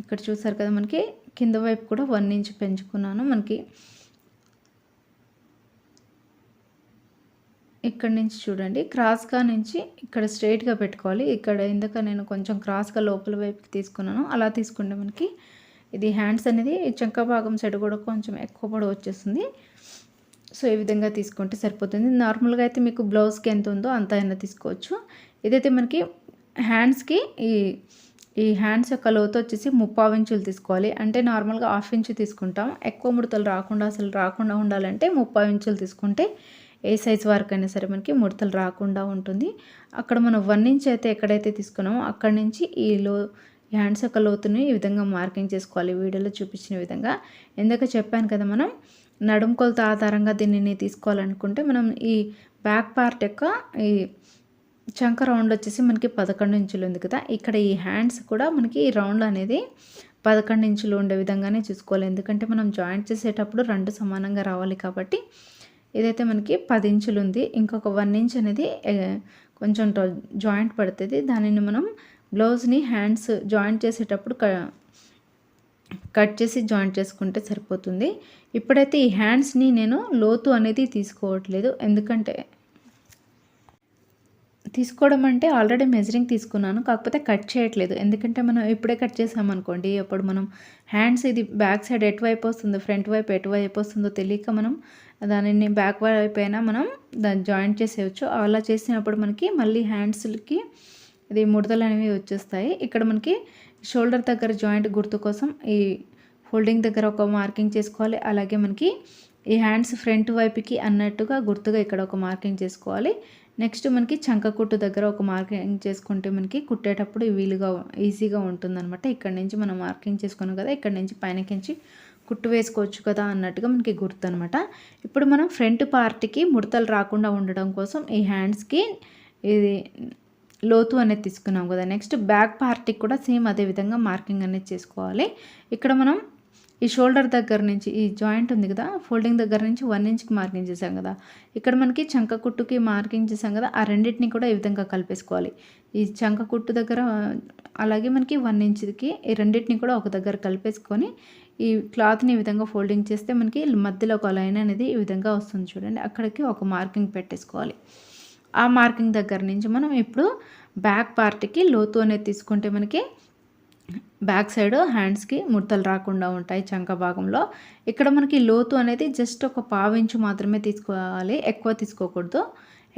ఇక్కడ చూసారు కదా మనకి కింద వైపు కూడా 1 ఇంచ్ పెంచుకున్నాను. మనకి ఇక్కడ నుంచి చూడండి క్రాస్గా నుంచి ఇక్కడ స్ట్రైట్గా పెట్టుకోవాలి. ఇక్కడ ఇందాక నేను కొంచెం క్రాస్గా లోపల వైపుకి తీసుకున్నాను, అలా తీసుకుంటే మనకి ఇది హ్యాండ్స్ అనేది చంక భాగం సైడ్ కూడా కొంచెం ఎక్కువ పొడవు వచ్చేస్తుంది. సో ఈ విధంగా తీసుకుంటే సరిపోతుంది. నార్మల్గా అయితే మీకు బ్లౌజ్కి ఎంత ఉందో అంత అయినా తీసుకోవచ్చు. ఇదైతే మనకి హ్యాండ్స్కి ఈ హ్యాండ్స్ యొక్క లోతు వచ్చేసి 3/4 ఇంచులు తీసుకోవాలి. అంటే నార్మల్గా 1/2 ఇంచు తీసుకుంటాం. ఎక్కువ ముడతలు రాకుండా ఉండాలంటే 3/4 ఇంచులు తీసుకుంటే ఏ సైజ్ వరకు అయినా సరే మనకి ముడతలు రాకుండా ఉంటుంది. అక్కడ మనం 1 ఇంచ్ అయితే ఎక్కడైతే తీసుకున్నామో అక్కడి నుంచి ఈ హ్యాండ్స్ యొక్క లోతుని ఈ విధంగా మార్కింగ్ చేసుకోవాలి, వీడియోలో చూపించిన విధంగా. ఇందాక చెప్పాను కదా, మనం నడుము కొలత ఆధారంగా దీనిని తీసుకోవాలనుకుంటే మనం ఈ బ్యాక్ పార్ట్ యొక్క ఈ చంక రౌండ్ వచ్చేసి మనకి 11 ఇంచులు ఉంది కదా, ఇక్కడ ఈ హ్యాండ్స్ కూడా మనకి ఈ రౌండ్ అనేది 11 ఇంచులు ఉండే విధంగానే చూసుకోవాలి. ఎందుకంటే మనం జాయింట్ చేసేటప్పుడు 2 సమానంగా రావాలి కాబట్టి. ఇదైతే మనకి 10 ఇంచులు ఉంది. ఇంకొక 1 ఇంచ్ అనేది కొంచెం జాయింట్ పడుతుంది. దానిని మనం బ్లౌజ్ని హ్యాండ్స్ జాయింట్ చేసేటప్పుడు కట్ చేసి జాయింట్ చేసుకుంటే సరిపోతుంది. ఇప్పుడైతే ఈ హ్యాండ్స్ని నేను లోతు అనేది తీసుకోవట్లేదు, ఎందుకంటే తీసుకోవడం అంటే ఆల్రెడీ మెజరింగ్ తీసుకున్నాను, కాకపోతే కట్ చేయట్లేదు. ఎందుకంటే మనం ఇప్పుడే కట్ చేసామనుకోండి, అప్పుడు మనం హ్యాండ్స్ ఇది బ్యాక్ సైడ్ ఎటువైపు వస్తుందో, ఫ్రంట్ వైపు ఎటువైపు వస్తుందో తెలియక మనం దానిని బ్యాక్ వైపు అయినా మనం దాన్ని జాయింట్ చేసేయచ్చు. అలా చేసినప్పుడు మనకి మళ్ళీ హ్యాండ్స్కి ఇది ముడతలు అనేవి వచ్చేస్తాయి. ఇక్కడ మనకి షోల్డర్ దగ్గర జాయింట్ గుర్తు కోసం ఈ ఫోల్డింగ్ దగ్గర ఒక మార్కింగ్ చేసుకోవాలి. అలాగే మనకి ఈ హ్యాండ్స్ ఫ్రంట్ వైపుకి అన్నట్టుగా గుర్తుగా ఇక్కడ ఒక మార్కింగ్ చేసుకోవాలి. నెక్స్ట్ మనకి చంక కుట్టు దగ్గర ఒక మార్కింగ్ చేసుకుంటే మనకి కుట్టేటప్పుడు ఈజీగా ఉంటుందన్నమాట. ఇక్కడ నుంచి మనం మార్కింగ్ చేసుకున్నాం కదా, ఇక్కడ నుంచి పైనకించి కుట్టు వేసుకోవచ్చు కదా అన్నట్టుగా మనకి గుర్తు అనమాట. ఇప్పుడు మనం ఫ్రంట్ పార్ట్కి ముడతలు రాకుండా ఉండడం కోసం ఈ హ్యాండ్స్కి ఇది లోతు అనేది తీసుకున్నాం కదా. నెక్స్ట్ బ్యాక్ పార్ట్కి కూడా సేమ్ అదే విధంగా మార్కింగ్ అనేది చేసుకోవాలి. ఇక్కడ మనం ఈ షోల్డర్ దగ్గర నుంచి ఈ జాయింట్ ఉంది కదా, ఫోల్డింగ్ దగ్గర నుంచి 1 ఇంచ్కి మార్కింగ్ చేసాం కదా, ఇక్కడ మనకి చంక కుట్టుకి మార్కింగ్ చేసాం కదా, ఆ రెండింటిని కూడా ఈ విధంగా కలిపేసుకోవాలి. ఈ చంక కుట్టు దగ్గర అలాగే మనకి 1 ఇంచ్కి ఈ రెండింటిని కూడా ఒక దగ్గర కలిపేసుకొని ఈ క్లాత్ని ఈ విధంగా ఫోల్డింగ్ చేస్తే మనకి మధ్యలో ఒక లైన్ అనేది ఈ విధంగా వస్తుంది చూడండి. అక్కడికి ఒక మార్కింగ్ పెట్టేసుకోవాలి. ఆ మార్కింగ్ దగ్గర నుంచి మనం ఇప్పుడు బ్యాక్ పార్ట్కి లోతు అనేది తీసుకుంటే మనకి బ్యాక్ సైడ్ హ్యాండ్స్కి ముడతలు రాకుండా ఉంటాయి చంక భాగంలో. ఇక్కడ మనకి లోతు అనేది జస్ట్ ఒక 1/4 ఇంచు మాత్రమే తీసుకోవాలి, ఎక్కువ తీసుకోకూడదు.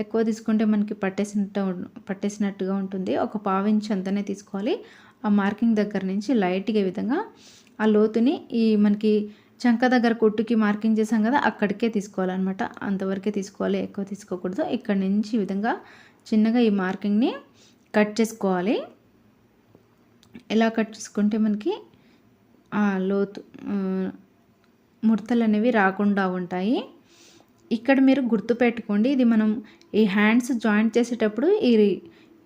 ఎక్కువ తీసుకుంటే మనకి పట్టేసినట్టుగా ఉంటుంది. ఒక 1/4 ఇంచు అంతనే తీసుకోవాలి. ఆ మార్కింగ్ దగ్గర నుంచి లైట్గా ఈ విధంగా ఆ లోతుని ఈ మనకి చంక దగ్గర కుట్టుకి మార్కింగ్ చేసాం కదా, అక్కడికే తీసుకోవాలన్నమాట. అంతవరకే తీసుకోవాలి, ఎక్కువ తీసుకోకూడదు. ఇక్కడ నుంచి ఈ విధంగా చిన్నగా ఈ మార్కింగ్ని కట్ చేసుకోవాలి. ఇలా కట్ చేసుకుంటే మనకి ఆ లోతు ముడతలు అనేవి రాకుండా ఉంటాయి. ఇక్కడ మీరు గుర్తుపెట్టుకోండి, ఇది మనం ఈ హ్యాండ్స్ జాయింట్ చేసేటప్పుడు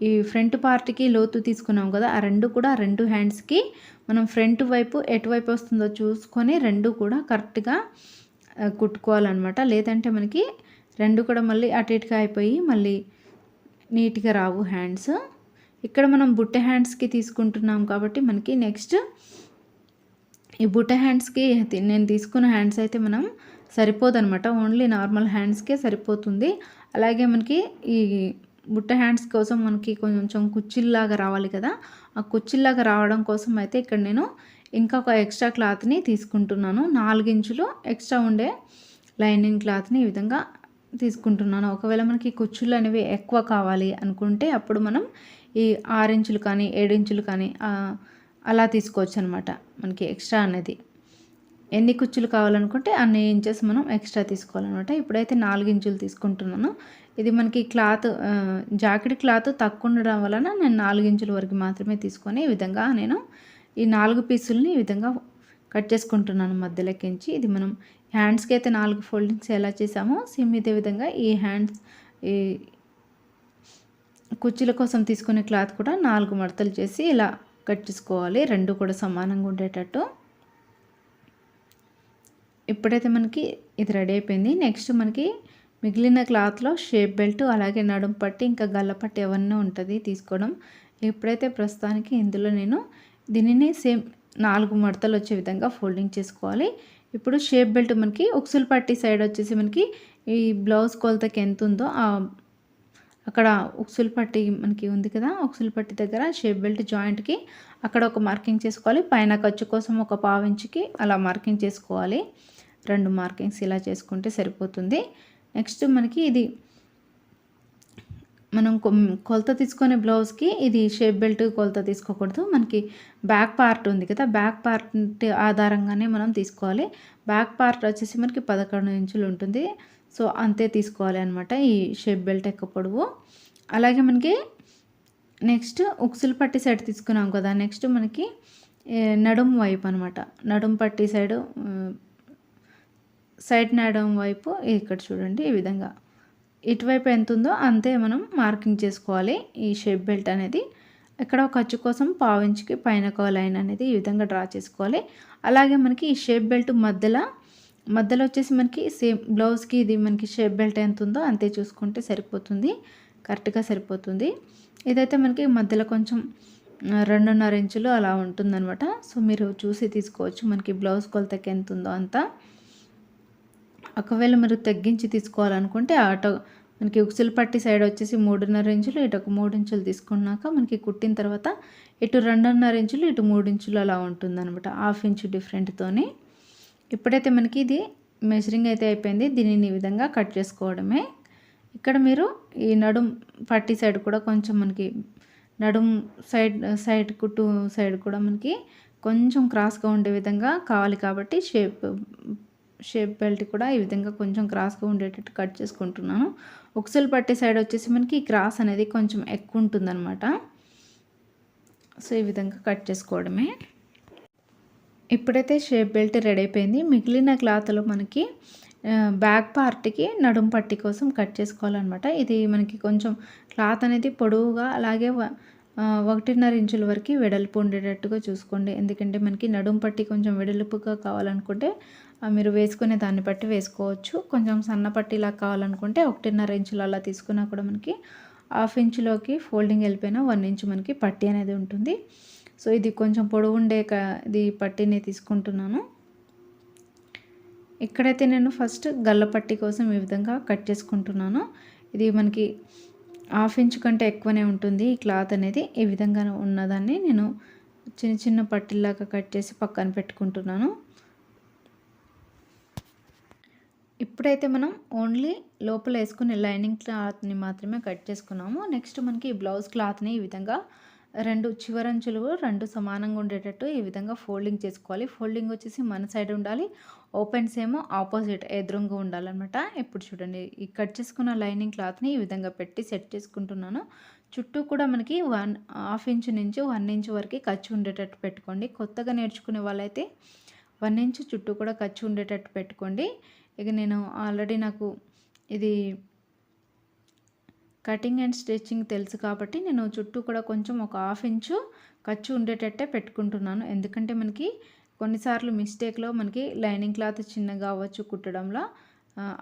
ఈ ఫ్రంట్ పార్ట్కి లోతు తీసుకున్నాం కదా, ఆ రెండు హ్యాండ్స్కి మనం ఫ్రంట్ వైపు ఎటువైపు వస్తుందో చూసుకొని రెండు కూడా కరెక్ట్గా కుట్టుకోవాలన్నమాట. లేదంటే మనకి రెండు కూడా మళ్ళీ అటు ఇటుగా అయిపోయి మళ్ళీ నీట్గా రావు హ్యాండ్స్. ఇక్కడ మనం బుట్ట హ్యాండ్స్కి తీసుకుంటున్నాం కాబట్టి మనకి నెక్స్ట్ ఈ బుట్ట హ్యాండ్స్కి నేను తీసుకున్న హ్యాండ్స్ అయితే మనం సరిపోదనమాట, ఓన్లీ నార్మల్ హ్యాండ్స్కే సరిపోతుంది. అలాగే మనకి ఈ బుట్ట హ్యాండ్స్ కోసం మనకి కొంచెం కుచ్చిల్లాగా రావాలి కదా, ఆ కుచ్చిల్లాగా రావడం కోసం అయితే ఇక్కడ నేను ఇంకా ఒక ఎక్స్ట్రా క్లాత్ని తీసుకుంటున్నాను. 4 ఇంచులు ఎక్స్ట్రా ఉండే లైనింగ్ క్లాత్ని ఈ విధంగా తీసుకుంటున్నాను. ఒకవేళ మనకి కుచ్చులు అనేవి ఎక్కువ కావాలి అనుకుంటే అప్పుడు మనం ఈ 6 ఇంచులు కానీ 7 ఇంచులు కానీ అలా తీసుకోవచ్చు అనమాట. మనకి ఎక్స్ట్రా అనేది ఎన్ని కుచ్చులు కావాలనుకుంటే అన్ని ఇంచెస్ మనం ఎక్స్ట్రా తీసుకోవాలన్నమాట. ఇప్పుడైతే 4 ఇంచులు తీసుకుంటున్నాను. ఇది మనకి క్లాత్ జాకెట్ క్లాత్ తక్కువ ఉండడం వలన నేను 4 ఇంచుల వరకు మాత్రమే తీసుకొని ఈ విధంగా నేను ఈ 4 పీసుల్ని ఈ విధంగా కట్ చేసుకుంటున్నాను మధ్యలోకించి. ఇది మనం హ్యాండ్స్కి అయితే 4 ఫోల్డింగ్స్ ఎలా చేసామో సేమ్ ఇదే విధంగా ఈ హ్యాండ్స్ ఈ కుర్చీల కోసం తీసుకునే క్లాత్ కూడా 4 మడతలు చేసి ఇలా కట్ చేసుకోవాలి, రెండు కూడా సమానంగా ఉండేటట్టు. ఇప్పుడైతే మనకి ఇది రెడీ అయిపోయింది. నెక్స్ట్ మనకి మిగిలిన క్లాత్లో షేప్ బెల్ట్ అలాగే నడుం పట్టి ఇంకా గల్ల పట్టి అవన్నీ ఉంటుంది తీసుకోవడం. ఇప్పుడైతే ప్రస్తుతానికి ఇందులో నేను దీనిని సేమ్ 4 మడతలు వచ్చే విధంగా ఫోల్డింగ్ చేసుకోవాలి. ఇప్పుడు షేప్ బెల్ట్ మనకి ఉక్సుల పట్టి సైడ్ వచ్చేసి మనకి ఈ బ్లౌజ్ కొలతకి ఎంత ఉందో అక్కడ ఉక్సుల పట్టి మనకి ఉంది కదా, ఉక్సుల పట్టి దగ్గర షేప్ బెల్ట్ జాయింట్కి అక్కడ ఒక మార్కింగ్ చేసుకోవాలి. పైన ఖర్చు కోసం ఒక 1/4 ఇంచుకి అలా మార్కింగ్ చేసుకోవాలి. 2 మార్కింగ్స్ ఇలా చేసుకుంటే సరిపోతుంది. నెక్స్ట్ మనకి ఇది మనం కొలత తీసుకునే బ్లౌజ్కి ఇది షేప్ బెల్ట్ కొలత తీసుకోకూడదు. మనకి బ్యాక్ పార్ట్ ఉంది కదా, బ్యాక్ పార్ట్ ఆధారంగానే మనం తీసుకోవాలి. బ్యాక్ పార్ట్ వచ్చేసి మనకి 11 ఇంచులు ఉంటుంది. సో అంతే తీసుకోవాలి అనమాట ఈ షేప్ బెల్ట్ యొక్క పొడవు. అలాగే మనకి నెక్స్ట్ ఉక్సుల పట్టి సైడ్ తీసుకున్నాం కదా, నెక్స్ట్ మనకి నడుం వైపు అనమాట, నడుం పట్టి సైడ్ నడుం వైపు ఇక్కడ చూడండి ఈ విధంగా ఇటువైపు ఎంత ఉందో అంతే మనం మార్కింగ్ చేసుకోవాలి ఈ షేప్ బెల్ట్ అనేది. ఇక్కడ ఖర్చు కోసం 1/4 ఇంచుకి పైన ఒక లైన్ అనేది ఈ విధంగా డ్రా చేసుకోవాలి. అలాగే మనకి ఈ షేప్ బెల్ట్ మధ్యలో వచ్చేసి మనకి సేమ్ బ్లౌజ్కి ఇది మనకి షేప్ బెల్ట్ ఎంత ఉందో అంతే చూసుకుంటే సరిపోతుంది, కరెక్ట్గా సరిపోతుంది. ఇదైతే మనకి మధ్యలో కొంచెం 2.5 ఇంచులు అలా ఉంటుందన్నమాట. సో మీరు చూసి తీసుకోవచ్చు మనకి బ్లౌజ్ కొలతకి ఎంత ఉందో అంతా. ఒకవేళ మీరు తగ్గించి తీసుకోవాలనుకుంటే మనకి ఉక్సుల పట్టి సైడ్ వచ్చేసి 3.5 ఇంచులు, ఇటు ఒక 3 ఇంచులు తీసుకున్నాక మనకి కుట్టిన తర్వాత ఇటు 2.5 ఇంచులు ఇటు 3 ఇంచులు అలా ఉంటుందన్నమాట, 1/2 ఇంచు డిఫరెంట్తోని. ఇప్పుడైతే మనకి ఇది మెజరింగ్ అయితే అయిపోయింది. దీనిని ఈ విధంగా కట్ చేసుకోవడమే. ఇక్కడ మీరు ఈ నడుం పట్టి సైడ్ కూడా కొంచెం మనకి నడుం సైడ్ సైడ్ కుట్టు సైడ్ కూడా మనకి కొంచెం క్రాస్గా ఉండే విధంగా కావాలి కాబట్టి షేప్ బెల్ట్ కూడా ఈ విధంగా కొంచెం క్రాస్గా ఉండేటట్టు కట్ చేసుకుంటున్నాను. ఉక్సులు పట్టే సైడ్ వచ్చేసి మనకి క్రాస్ అనేది కొంచెం ఎక్కువ ఉంటుందన్నమాట. సో ఈ విధంగా కట్ చేసుకోవడమే. ఇప్పుడైతే షేప్ బెల్ట్ రెడీ అయిపోయింది. మిగిలిన క్లాత్లో మనకి బ్యాక్ పార్ట్కి నడుం పట్టి కోసం కట్ చేసుకోవాలన్నమాట. ఇది మనకి కొంచెం క్లాత్ అనేది పొడవుగా అలాగే 1.5 ఇంచుల వరకు వెడల్పు ఉండేటట్టుగా చూసుకోండి. ఎందుకంటే మనకి నడుం పట్టి కొంచెం వెడల్పుగా కావాలనుకుంటే మీరు వేసుకునే దాన్ని బట్టి వేసుకోవచ్చు. కొంచెం సన్న పట్టిలా కావాలనుకుంటే 1.5 ఇంచులు అలా తీసుకున్నా కూడా మనకి 1/2 ఇంచులోకి ఫోల్డింగ్ వెళ్ళిపోయినా 1 ఇంచు మనకి పట్టి అనేది ఉంటుంది. సో ఇది కొంచెం పొడవు ఉండే ఇది పట్టీని తీసుకుంటున్నాను. ఇక్కడైతే నేను ఫస్ట్ గల్ల పట్టీ కోసం ఈ విధంగా కట్ చేసుకుంటున్నాను. ఇది మనకి 1/2 ఇంచు కంటే ఎక్కువనే ఉంటుంది ఈ క్లాత్ అనేది. ఈ విధంగా ఉన్నదాన్ని నేను చిన్న చిన్న పట్టీలాగా కట్ చేసి పక్కన పెట్టుకుంటున్నాను. ఇప్పుడైతే మనం ఓన్లీ లోపల వేసుకునే లైనింగ్ క్లాత్ని మాత్రమే కట్ చేసుకున్నాము. నెక్స్ట్ మనకి ఈ బ్లౌజ్ క్లాత్ని ఈ విధంగా చివరంచులు రెండు సమానంగా ఉండేటట్టు ఈ విధంగా ఫోల్డింగ్ చేసుకోవాలి. ఫోల్డింగ్ వచ్చేసి మన సైడ్ ఉండాలి, ఓపెన్స్ ఏమో ఆపోజిట్ ఎదురుగా ఉండాలన్నమాట. ఇప్పుడు చూడండి, ఈ కట్ చేసుకున్న లైనింగ్ క్లాత్ని ఈ విధంగా పెట్టి సెట్ చేసుకుంటున్నాను. చుట్టూ కూడా మనకి 1/2 ఇంచు నుంచి 1 ఇంచు వరకు ఖర్చు ఉండేటట్టు పెట్టుకోండి. కొత్తగా నేర్చుకునే వాళ్ళైతే 1 ఇంచు చుట్టూ కూడా ఖర్చు ఉండేటట్టు పెట్టుకోండి. ఇక నేను ఆల్రెడీ నాకు ఇది కటింగ్ అండ్ స్టిచ్చింగ్ తెలుసు కాబట్టి నేను చుట్టూ కూడా కొంచెం ఒక 1/2 ఇంచు ఖర్చు ఉండేటట్టే పెట్టుకుంటున్నాను. ఎందుకంటే మనకి కొన్నిసార్లు మిస్టేక్లో మనకి లైనింగ్ క్లాత్ చిన్నగా అవ్వచ్చు కుట్టడంలో.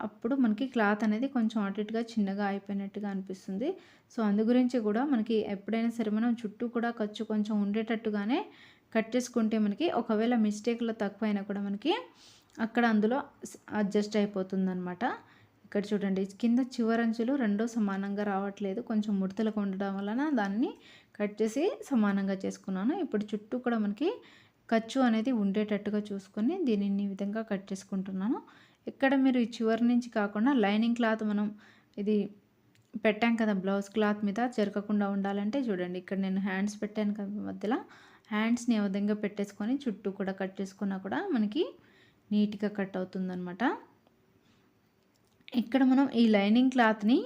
అప్పుడు మనకి క్లాత్ అనేది కొంచెం అటు ఇటుగా చిన్నగా అయిపోయినట్టుగా అనిపిస్తుంది. సో అందు గురించి కూడా మనకి ఎప్పుడైనా సరే మనం చుట్టూ కూడా ఖర్చు కొంచెం ఉండేటట్టుగానే కట్ చేసుకుంటే మనకి ఒకవేళ మిస్టేక్లో తక్కువైనా కూడా మనకి అక్కడ అందులో అడ్జస్ట్ అయిపోతుందన్నమాట. ఇక్కడ చూడండి, కింద చివరంచులు రెండూ సమానంగా రావట్లేదు, కొంచెం ముడతలుగా ఉండడం వలన దాన్ని కట్ చేసి సమానంగా చేసుకున్నాను. ఇప్పుడు చుట్టూ కూడా మనకి ఖర్చు అనేది ఉండేటట్టుగా చూసుకొని దీనిని ఈ విధంగా కట్ చేసుకుంటున్నాను. ఇక్కడ మీరు ఈ చివరి నుంచి కాకుండా లైనింగ్ క్లాత్ మనం ఇది పెట్టాం కదా బ్లౌజ్ క్లాత్ మీద జరగకుండా ఉండాలంటే చూడండి, ఇక్కడ నేను హ్యాండ్స్ పెట్టాను కదా మధ్యలో, హ్యాండ్స్ని ఏ విధంగా పెట్టేసుకొని చుట్టూ కూడా కట్ చేసుకున్నా కూడా మనకి నీట్గా కట్ అవుతుందన్నమాట. ఇక్కడ మనం ఈ లైనింగ్ క్లాత్ని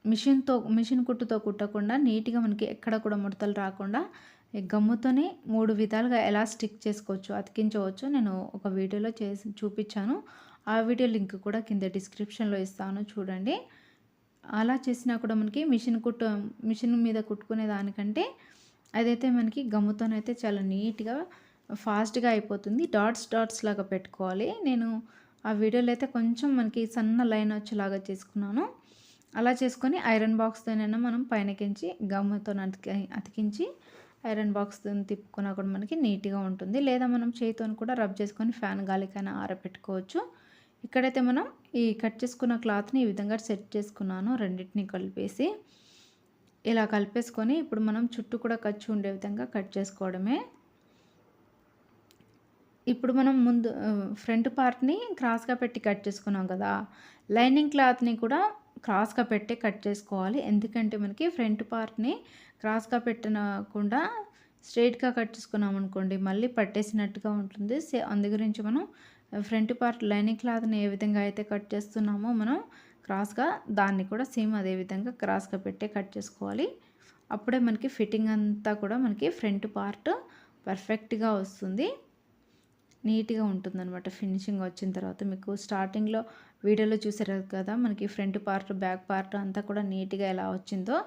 మిషన్ కుట్టుతో కుట్టకుండా నీట్గా మనకి ఎక్కడ కూడా ముడతలు రాకుండా ఈ గమ్ముతోనే 3 విధాలుగా ఎలా స్టిక్ చేసుకోవచ్చు, అతికించవచ్చు నేను ఒక వీడియోలో చేసి చూపించాను. ఆ వీడియో లింక్ కూడా కింద డిస్క్రిప్షన్లో ఇస్తాను, చూడండి. అలా చేసినా కూడా మనకి మిషన్ మీద కుట్టుకునే దానికంటే అదైతే మనకి గమ్ముతోనైతే చాలా నీట్గా ఫాస్ట్గా అయిపోతుంది. డాట్స్ లాగా పెట్టుకోవాలి. నేను ఆ వీడియోలో అయితే కొంచెం మనకి సన్న లైన్ వచ్చేలాగా చేసుకున్నాను. అలా చేసుకొని ఐరన్ బాక్స్తోనైనా మనం పైనకించి గమ్ముతో అతికించి ఐరన్ బాక్స్తో తిప్పుకున్నా కూడా మనకి నీట్గా ఉంటుంది. లేదా మనం చేతితో కూడా రబ్ చేసుకొని ఫ్యాన్ గాలికైనా ఆరబెట్టుకోవచ్చు. ఇక్కడైతే మనం ఈ కట్ చేసుకున్న క్లాత్ని ఈ విధంగా సెట్ చేసుకున్నాను, రెండింటిని కలిపేసి. ఇలా కలిపేసుకొని ఇప్పుడు మనం చుట్టూ కూడా ఖర్చు ఉండే విధంగా కట్ చేసుకోవడమే. ఇప్పుడు మనం ముందు ఫ్రంట్ పార్ట్ని క్రాస్గా పెట్టి కట్ చేసుకున్నాం కదా, లైనింగ్ క్లాత్ని కూడా క్రాస్గా పెట్టి కట్ చేసుకోవాలి. ఎందుకంటే మనకి ఫ్రంట్ పార్ట్ని క్రాస్గా పెట్టకుండా స్ట్రైట్గా కట్ చేసుకున్నాం అనుకోండి మళ్ళీ పట్టేసినట్టుగా ఉంటుంది. అందు గురించి మనం ఫ్రంట్ పార్ట్ లైనింగ్ క్లాత్ని ఏ విధంగా అయితే కట్ చేస్తున్నామో మనం క్రాస్గా దాన్ని కూడా సేమ్ అదే విధంగా క్రాస్గా పెట్టే కట్ చేసుకోవాలి. అప్పుడే మనకి ఫిట్టింగ్ అంతా కూడా మనకి ఫ్రంట్ పార్ట్ పర్ఫెక్ట్గా వస్తుంది, నీట్గా ఉంటుందన్నమాట. ఫినిషింగ్ వచ్చిన తర్వాత మీకు స్టార్టింగ్లో వీడియోలో చూసారు కదా మనకి ఫ్రంట్ పార్ట్ బ్యాక్ పార్ట్ అంతా కూడా నీట్గా ఎలా వచ్చిందో.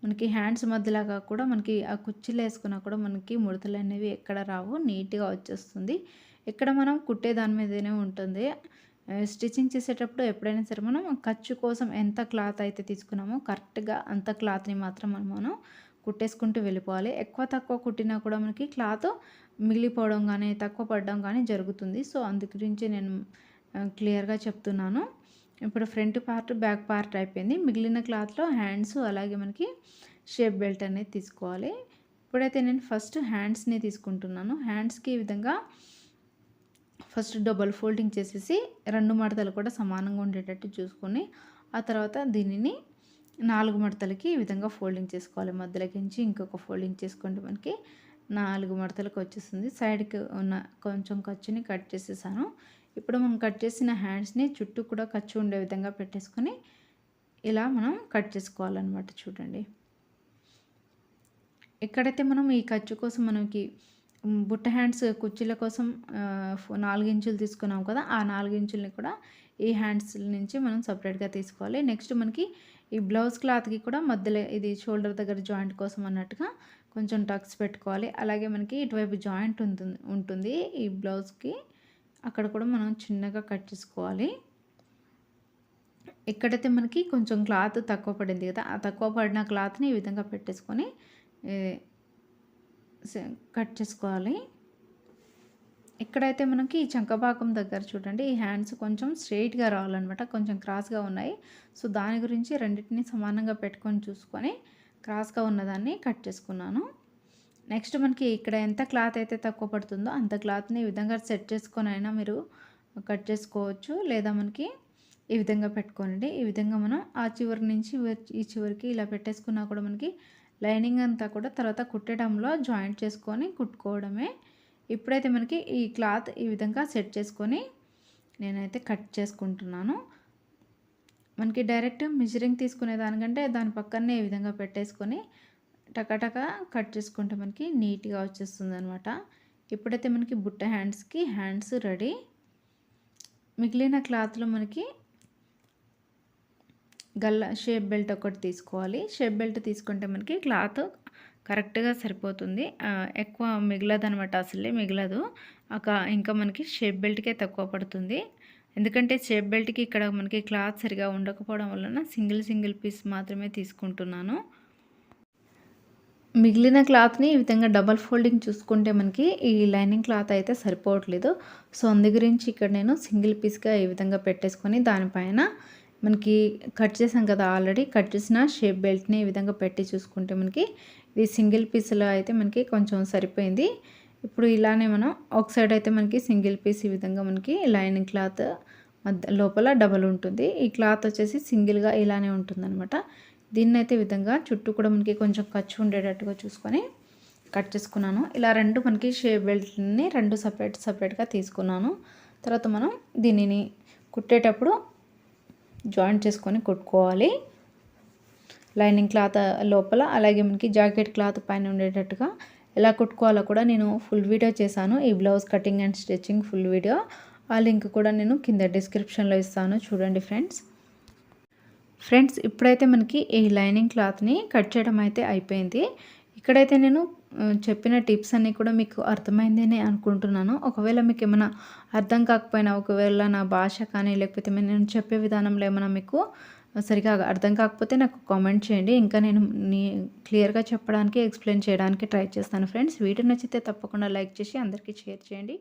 మనకి హ్యాండ్స్ మధ్యలాగా కూడా మనకి ఆ కుర్చీలు వేసుకున్నా కూడా మనకి ముడతలు అనేవి ఎక్కడ రావు, నీట్గా వచ్చేస్తుంది. ఇక్కడ మనం కుట్టే దాని మీదనే ఉంటుంది. స్టిచ్చింగ్ చేసేటప్పుడు ఎప్పుడైనా సరే మనం ఖర్చు కోసం ఎంత క్లాత్ అయితే తీసుకున్నామో కరెక్ట్గా అంత క్లాత్ని మాత్రం మనం కుట్టేసుకుంటూ వెళ్ళిపోవాలి. ఎక్కువ తక్కువ కుట్టినా కూడా మనకి క్లాత్ మిగిలిపోవడం కానీ తక్కువ పడడం కానీ జరుగుతుంది. సో అందు గురించి నేను క్లియర్గా చెప్తున్నాను. ఇప్పుడు ఫ్రంట్ పార్ట్ బ్యాక్ పార్ట్ అయిపోయింది. మిగిలిన క్లాత్లో హ్యాండ్స్ అలాగే మనకి షేప్ బెల్ట్ అనేది తీసుకోవాలి. ఇప్పుడైతే నేను ఫస్ట్ హ్యాండ్స్ని తీసుకుంటున్నాను. హ్యాండ్స్కి ఈ విధంగా ఫస్ట్ డబల్ ఫోల్డింగ్ చేసేసి రెండు మడతలు కూడా సమానంగా ఉండేటట్టు చూసుకొని ఆ తర్వాత దీనిని 4 మడతలకి ఈ విధంగా ఫోల్డింగ్ చేసుకోవాలి. మధ్యలోకించి ఇంకొక ఫోల్డింగ్ చేసుకుంటే మనకి 4 మడతలకు వచ్చేస్తుంది. సైడ్కి ఉన్న కొంచెం ఖర్చుని కట్ చేసేసాను. ఇప్పుడు మనం కట్ చేసిన హ్యాండ్స్ని చుట్టూ కూడా ఖర్చు ఉండే విధంగా పెట్టేసుకొని ఇలా మనం కట్ చేసుకోవాలన్నమాట. చూడండి, ఎక్కడైతే మనం ఈ ఖర్చు కోసం మనకి బుట్ట హ్యాండ్స్ కుర్చీల కోసం 4 ఇంచులు తీసుకున్నాం కదా, ఆ 4 ఇంచుల్ని కూడా ఈ హ్యాండ్స్ నుంచి మనం సపరేట్గా తీసుకోవాలి. నెక్స్ట్ మనకి ఈ బ్లౌజ్ క్లాత్కి కూడా మధ్యలో ఇది షోల్డర్ దగ్గర జాయింట్ కోసం అన్నట్టుగా కొంచెం టక్స్ పెట్టుకోవాలి. అలాగే మనకి ఇటువైపు జాయింట్ ఉంటుంది ఈ బ్లౌజ్కి, అక్కడ కూడా మనం చిన్నగా కట్ చేసుకోవాలి. ఎక్కడైతే మనకి కొంచెం క్లాత్ తక్కువ పడింది కదా, ఆ తక్కువ పడిన క్లాత్ని ఈ విధంగా పెట్టేసుకొని కట్ చేసుకోవాలి. ఇక్కడైతే మనకి ఈ చంకపాకం దగ్గర చూడండి, ఈ హ్యాండ్స్ కొంచెం స్ట్రెయిట్గా రావాలన్నమాట, కొంచెం క్రాస్గా ఉన్నాయి. సో దాని గురించి రెండింటిని సమానంగా పెట్టుకొని చూసుకొని క్రాస్గా ఉన్నదాన్ని కట్ చేసుకున్నాను. నెక్స్ట్ మనకి ఇక్కడ ఎంత క్లాత్ అయితే తక్కువ పడుతుందో అంత క్లాత్ని ఈ విధంగా సెట్ చేసుకొని అయినా మీరు కట్ చేసుకోవచ్చు, లేదా మనకి ఈ విధంగా పెట్టుకోనండి. ఈ విధంగా మనం ఆ చివరి నుంచి ఈ చివరికి ఇలా పెట్టేసుకున్నా కూడా మనకి లైనింగ్ అంతా కూడా తర్వాత కుట్టడంలో జాయింట్ చేసుకొని కుట్టుకోవడమే. ఇప్పుడైతే మనకి ఈ క్లాత్ ఈ విధంగా సెట్ చేసుకొని నేనైతే కట్ చేసుకుంటున్నాను. మనకి డైరెక్ట్ మెజరింగ్ తీసుకునే దానికంటే దాని పక్కనే ఈ విధంగా పెట్టేసుకొని టకాటకా కట్ చేసుకుంటే మనకి నీట్గా వచ్చేస్తుంది అనమాట. ఇప్పుడైతే మనకి బుట్ట హ్యాండ్స్కి హ్యాండ్స్ రెడీ. మిగిలిన క్లాత్లో మనకి గల్ల షేప్ బెల్ట్ ఒకటి తీసుకోవాలి. షేప్ బెల్ట్ తీసుకుంటే మనకి క్లాత్ కరెక్ట్గా సరిపోతుంది, ఎక్కువ మిగలదు అనమాట, అసలే మిగలదు. ఇంకా మనకి షేప్ బెల్ట్కే తక్కువ పడుతుంది. ఎందుకంటే షేప్ బెల్ట్కి ఇక్కడ మనకి క్లాత్ సరిగా ఉండకపోవడం వలన సింగిల్ పీస్ మాత్రమే తీసుకుంటున్నాను. మిగిలిన క్లాత్ని ఈ విధంగా డబల్ ఫోల్డింగ్ చూసుకుంటే మనకి ఈ లైనింగ్ క్లాత్ అయితే సరిపోవట్లేదు. సో అందు గురించి ఇక్కడ నేను సింగిల్ పీస్గా ఈ విధంగా పెట్టేసుకొని దానిపైన మనకి కట్ చేసాం కదా, ఆల్రెడీ కట్ చేసిన షేప్ బెల్ట్ని ఈ విధంగా పెట్టి చూసుకుంటే మనకి ఇది సింగిల్ పీస్లో అయితే మనకి కొంచెం సరిపోయింది. ఇప్పుడు ఇలానే మనం ఒక సైడ్ అయితే మనకి సింగిల్ పీస్ ఈ విధంగా మనకి లైనింగ్ క్లాత్ లోపల డబల్ ఉంటుంది, ఈ క్లాత్ వచ్చేసి సింగిల్గా ఇలానే ఉంటుందన్నమాట. దీన్ని అయితే ఈ విధంగా చుట్టూ కూడా మనకి కొంచెం ఖర్చు ఉండేటట్టుగా చూసుకొని కట్ చేసుకున్నాను. ఇలా రెండు మనకి షేప్ బెల్ట్ని రెండు సపరేట్గా తీసుకున్నాను. తర్వాత మనం దీనిని కుట్టేటప్పుడు జాయింట్ చేసుకొని కుట్టుకోవాలి. లైనింగ్ క్లాత్ లోపల అలాగే మనకి జాకెట్ క్లాత్ పైన ఉండేటట్టుగా ఎలా కుట్టుకోవాలో కూడా నేను ఫుల్ వీడియో చేశాను. ఈ blouse cutting and stitching full video, ఆ లింక్ కూడా నేను కింద డిస్క్రిప్షన్లో ఇస్తాను, చూడండి ఫ్రెండ్స్. ఇప్పుడైతే మనకి ఈ లైనింగ్ క్లాత్ని కట్ చేయడం అయితే అయిపోయింది. ఇక్కడైతే నేను చెప్పిన టిప్స్ అన్నీ కూడా మీకు అర్థమైందని అనుకుంటున్నాను. ఒకవేళ మీకు ఏమైనా అర్థం కాకపోయినా, ఒకవేళ నా భాష కానీ లేకపోతే నేను చెప్పే విధానంలో ఏమైనా మీకు సరిగా అర్థం కాకపోతే నాకు కామెంట్ చేయండి. ఇంకా నేను క్లియర్గా చెప్పడానికి ఎక్స్ప్లెయిన్ చేయడానికి ట్రై చేస్తాను ఫ్రెండ్స్. వీడియో నచ్చితే తప్పకుండా లైక్ చేసి అందరికీ షేర్ చేయండి.